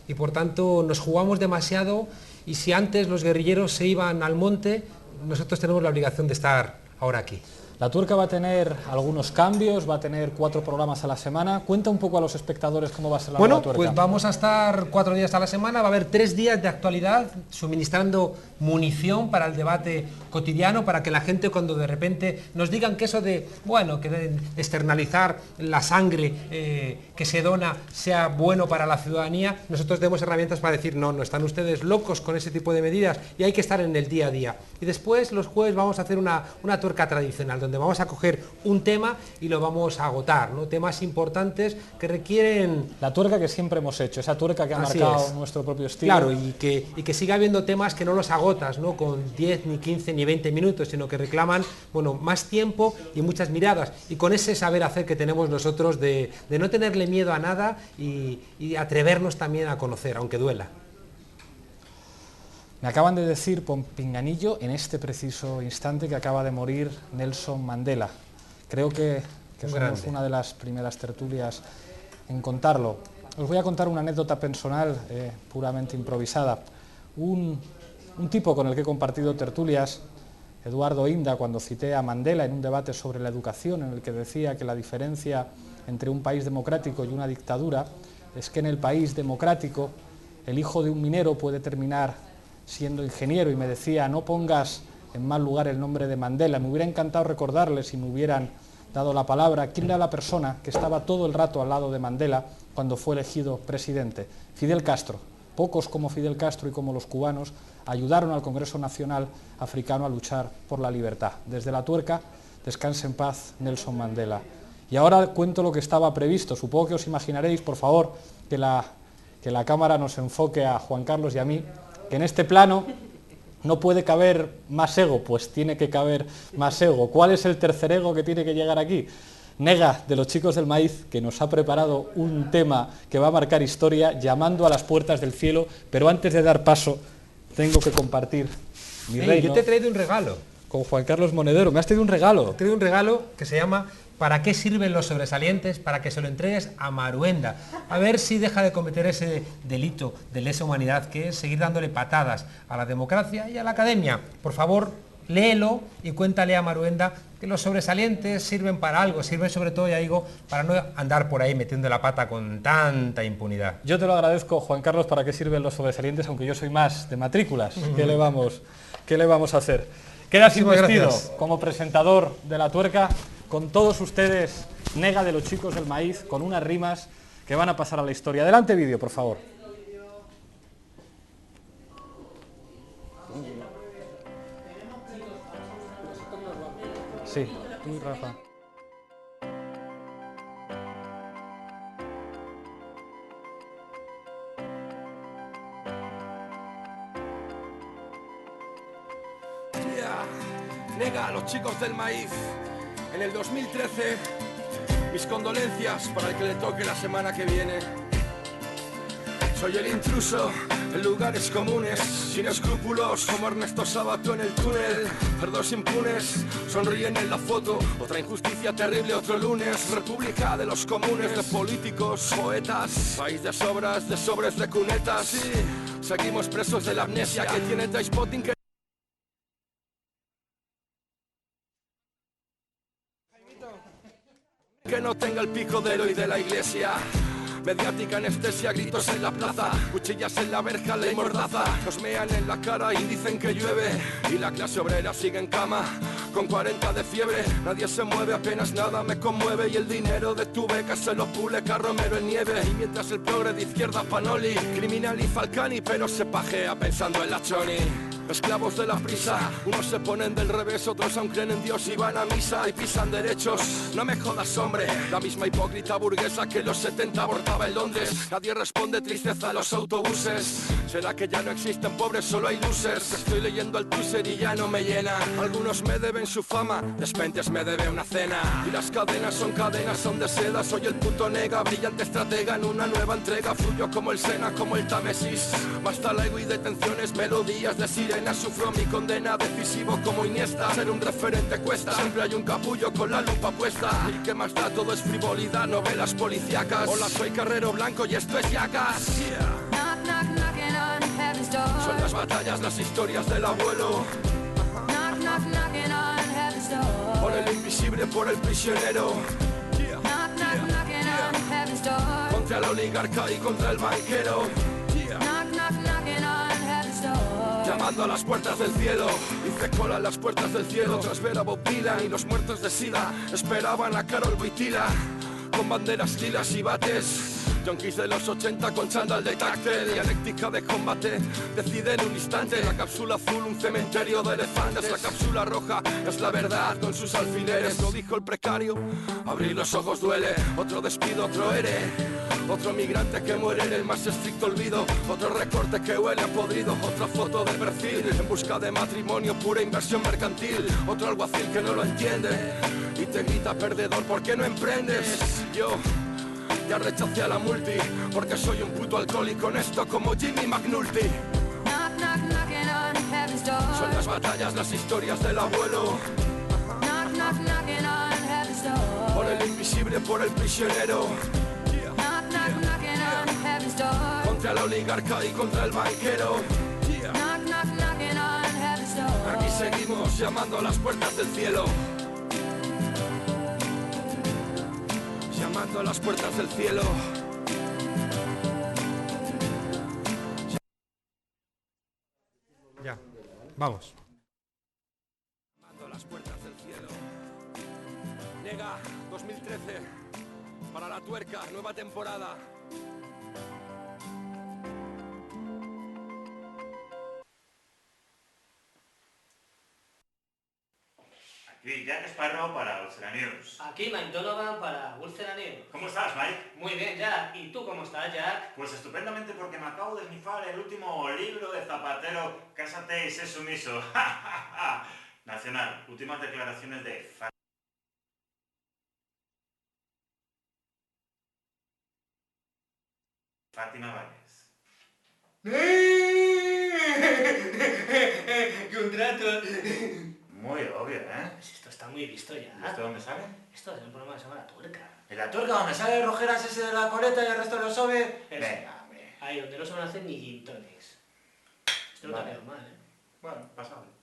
Y por tanto nos jugamos demasiado, y si antes los guerrilleros se iban al monte, nosotros tenemos la obligación de estar ahora aquí. La Tuerca va a tener algunos cambios, va a tener 4 programas a la semana. Cuenta un poco a los espectadores cómo va a ser la nueva Tuerca. Pues vamos a estar 4 días a la semana, va a haber 3 días de actualidad, suministrando munición para el debate cotidiano, para que la gente, cuando de repente nos digan que eso de, bueno, que de externalizar la sangre que se dona sea bueno para la ciudadanía, nosotros tenemos herramientas para decir, no, no están ustedes locos con ese tipo de medidas y hay que estar en el día a día. Y después, los jueves, vamos a hacer una tuerca tradicional, donde vamos a coger un tema y lo vamos a agotar, ¿no? Temas importantes que requieren... La tuerca que siempre hemos hecho, esa tuerca que ha marcado nuestro propio estilo. Claro, y que siga habiendo temas que no los agotas, ¿no? Con 10, ni 15, ni 20 minutos, sino que reclaman, bueno, más tiempo y muchas miradas. Y con ese saber hacer que tenemos nosotros de no tenerle miedo a nada y atrevernos también a conocer, aunque duela. Me acaban de decir por pinganillo en este preciso instante que acaba de morir Nelson Mandela. Creo que somos una de las primeras tertulias en contarlo. Os voy a contar una anécdota personal puramente improvisada. Un tipo con el que he compartido tertulias, Eduardo Inda, cuando cité a Mandela en un debate sobre la educación, en el que decía que la diferencia entre un país democrático y una dictadura es que en el país democrático el hijo de un minero puede terminar siendo ingeniero, y me decía, no pongas en mal lugar el nombre de Mandela. Me hubiera encantado recordarle, si me hubieran dado la palabra, quién era la persona que estaba todo el rato al lado de Mandela cuando fue elegido presidente. Fidel Castro. Pocos como Fidel Castro y como los cubanos ayudaron al Congreso Nacional Africano a luchar por la libertad. Desde la tuerca, descanse en paz Nelson Mandela. Y ahora cuento lo que estaba previsto. Supongo que os imaginaréis, por favor, que la cámara nos enfoque a Juan Carlos y a mí, que en este plano no puede caber más ego, pues tiene que caber más ego. ¿Cuál es el tercer ego que tiene que llegar aquí? Nega, de los Chicos del Maíz, que nos ha preparado un tema que va a marcar historia, llamando a las puertas del cielo, pero antes de dar paso, tengo que compartir mi reino. Yo te he traído un regalo. Con Juan Carlos Monedero, me has traído un regalo. Te he traído un regalo que se llama ¿Para qué sirven los sobresalientes? Para que se lo entregues a Maruenda. A ver si deja de cometer ese delito de lesa humanidad que es seguir dándole patadas a la democracia y a la academia. Por favor, léelo y cuéntale a Maruenda que los sobresalientes sirven para algo, sirven sobre todo, ya digo, para no andar por ahí metiendo la pata con tanta impunidad. Yo te lo agradezco, Juan Carlos, ¿para qué sirven los sobresalientes? Aunque yo soy más de matrículas. ¿Qué le vamos a hacer? Quedas investido como presentador de La Tuerca. Con todos ustedes, Nega, de los Chicos del Maíz, con unas rimas que van a pasar a la historia. Adelante vídeo, por favor. Sí, tú, Rafa. Nega, los Chicos del Maíz. En el 2013, mis condolencias para el que le toque la semana que viene. Soy el intruso en lugares comunes, sin escrúpulos como Ernesto Sabato en el túnel. Cerdos impunes sonríen en la foto, otra injusticia terrible otro lunes. República de los comunes, de políticos, poetas, país de sobras, de sobres, de cunetas. Sí, seguimos presos de la amnesia que tiene Trainspotting. Que no tenga el pico de héroe de la iglesia. Mediática anestesia, gritos en la plaza, cuchillas en la verja, ley mordaza. Nos mean en la cara y dicen que llueve, y la clase obrera sigue en cama con 40 de fiebre. Nadie se mueve, apenas nada me conmueve, y el dinero de tu beca se lo publica Romero en nieve. Y mientras el progre de izquierda Panoli, criminal y Falcani, pero se pajea pensando en la Choni. Esclavos de la prisa, unos se ponen del revés, otros aún creen en Dios y van a misa y pisan derechos. No me jodas, hombre, la misma hipócrita burguesa que los 70 abortaba en Londres. Nadie responde, tristeza a los autobuses. ¿Será que ya no existen pobres, solo hay losers? Estoy leyendo el Twitter y ya no me llena. Algunos me deben su fama, Despentes me debe una cena. Y las cadenas son de seda. Soy el puto Nega, brillante estratega en una nueva entrega. Fluyo como el Sena, como el Támesis. Basta la ego y detenciones, melodías de sirena. Sufro mi condena, decisivo como Iniesta. Ser un referente cuesta, siempre hay un capullo con la lupa puesta. Y qué más da, todo es frivolidad, novelas policíacas. Hola, soy Carrero Blanco y esto es Yacas. Son las batallas, las historias del abuelo. Por el invisible, por el prisionero. Contra la oligarca y contra el banquero. Llamando a las puertas del cielo, hice cola en las puertas del cielo. Tras ver a Bob Dylan y los muertos de SIDA, esperaban a Karol Wojtyla con banderas lilas y bates. Junkies de los 80 con chándal de táctil. Dialéctica de combate, decide en un instante. La cápsula azul, un cementerio de elefantes. La cápsula roja es la verdad con sus alfileres. Lo dijo el precario, abrir los ojos duele. Otro despido, otro ere. Otro migrante que muere en el más estricto olvido. Otro recorte que huele a podrido. Otra foto de perfil en busca de matrimonio, pura inversión mercantil. Otro alguacil que no lo entiende y te grita perdedor porque no emprendes. Yo ya rechacé a la multi porque soy un puto alcohólico honesto como Jimmy McNulty. Son las batallas, las historias del abuelo. Por el invisible, por el prisionero. Contra la oligarca y contra el banquero. Aquí seguimos llamando a las puertas del cielo. Llamando a las puertas del cielo. Ya, vamos. Llamando a las puertas del cielo. Nega 2013. Para la tuerca, nueva temporada. Aquí Jack Sparrow para Ulcera News. Aquí Mike Donovan para Ulcera News. ¿Cómo estás, Mike? Muy bien, Jack. ¿Y tú cómo estás, Jack? Pues estupendamente porque me acabo de snifar el último libro de Zapatero, Cásate y sé sumiso. Nacional, últimas declaraciones de Fátima Valles. ¡Contrato! Muy obvio, ¿eh? Pues esto está muy visto ya. ¿Esto dónde sale? Esto es el programa que se llama La Tuerca. ¿En La Tuerca donde sale el Rojeras ese de la coleta y el resto de los sobe? Venga, hombre. Ahí donde no se van a hacer ni gin tonics. Esto no te ha quedado mal, ¿eh? Bueno, pasable.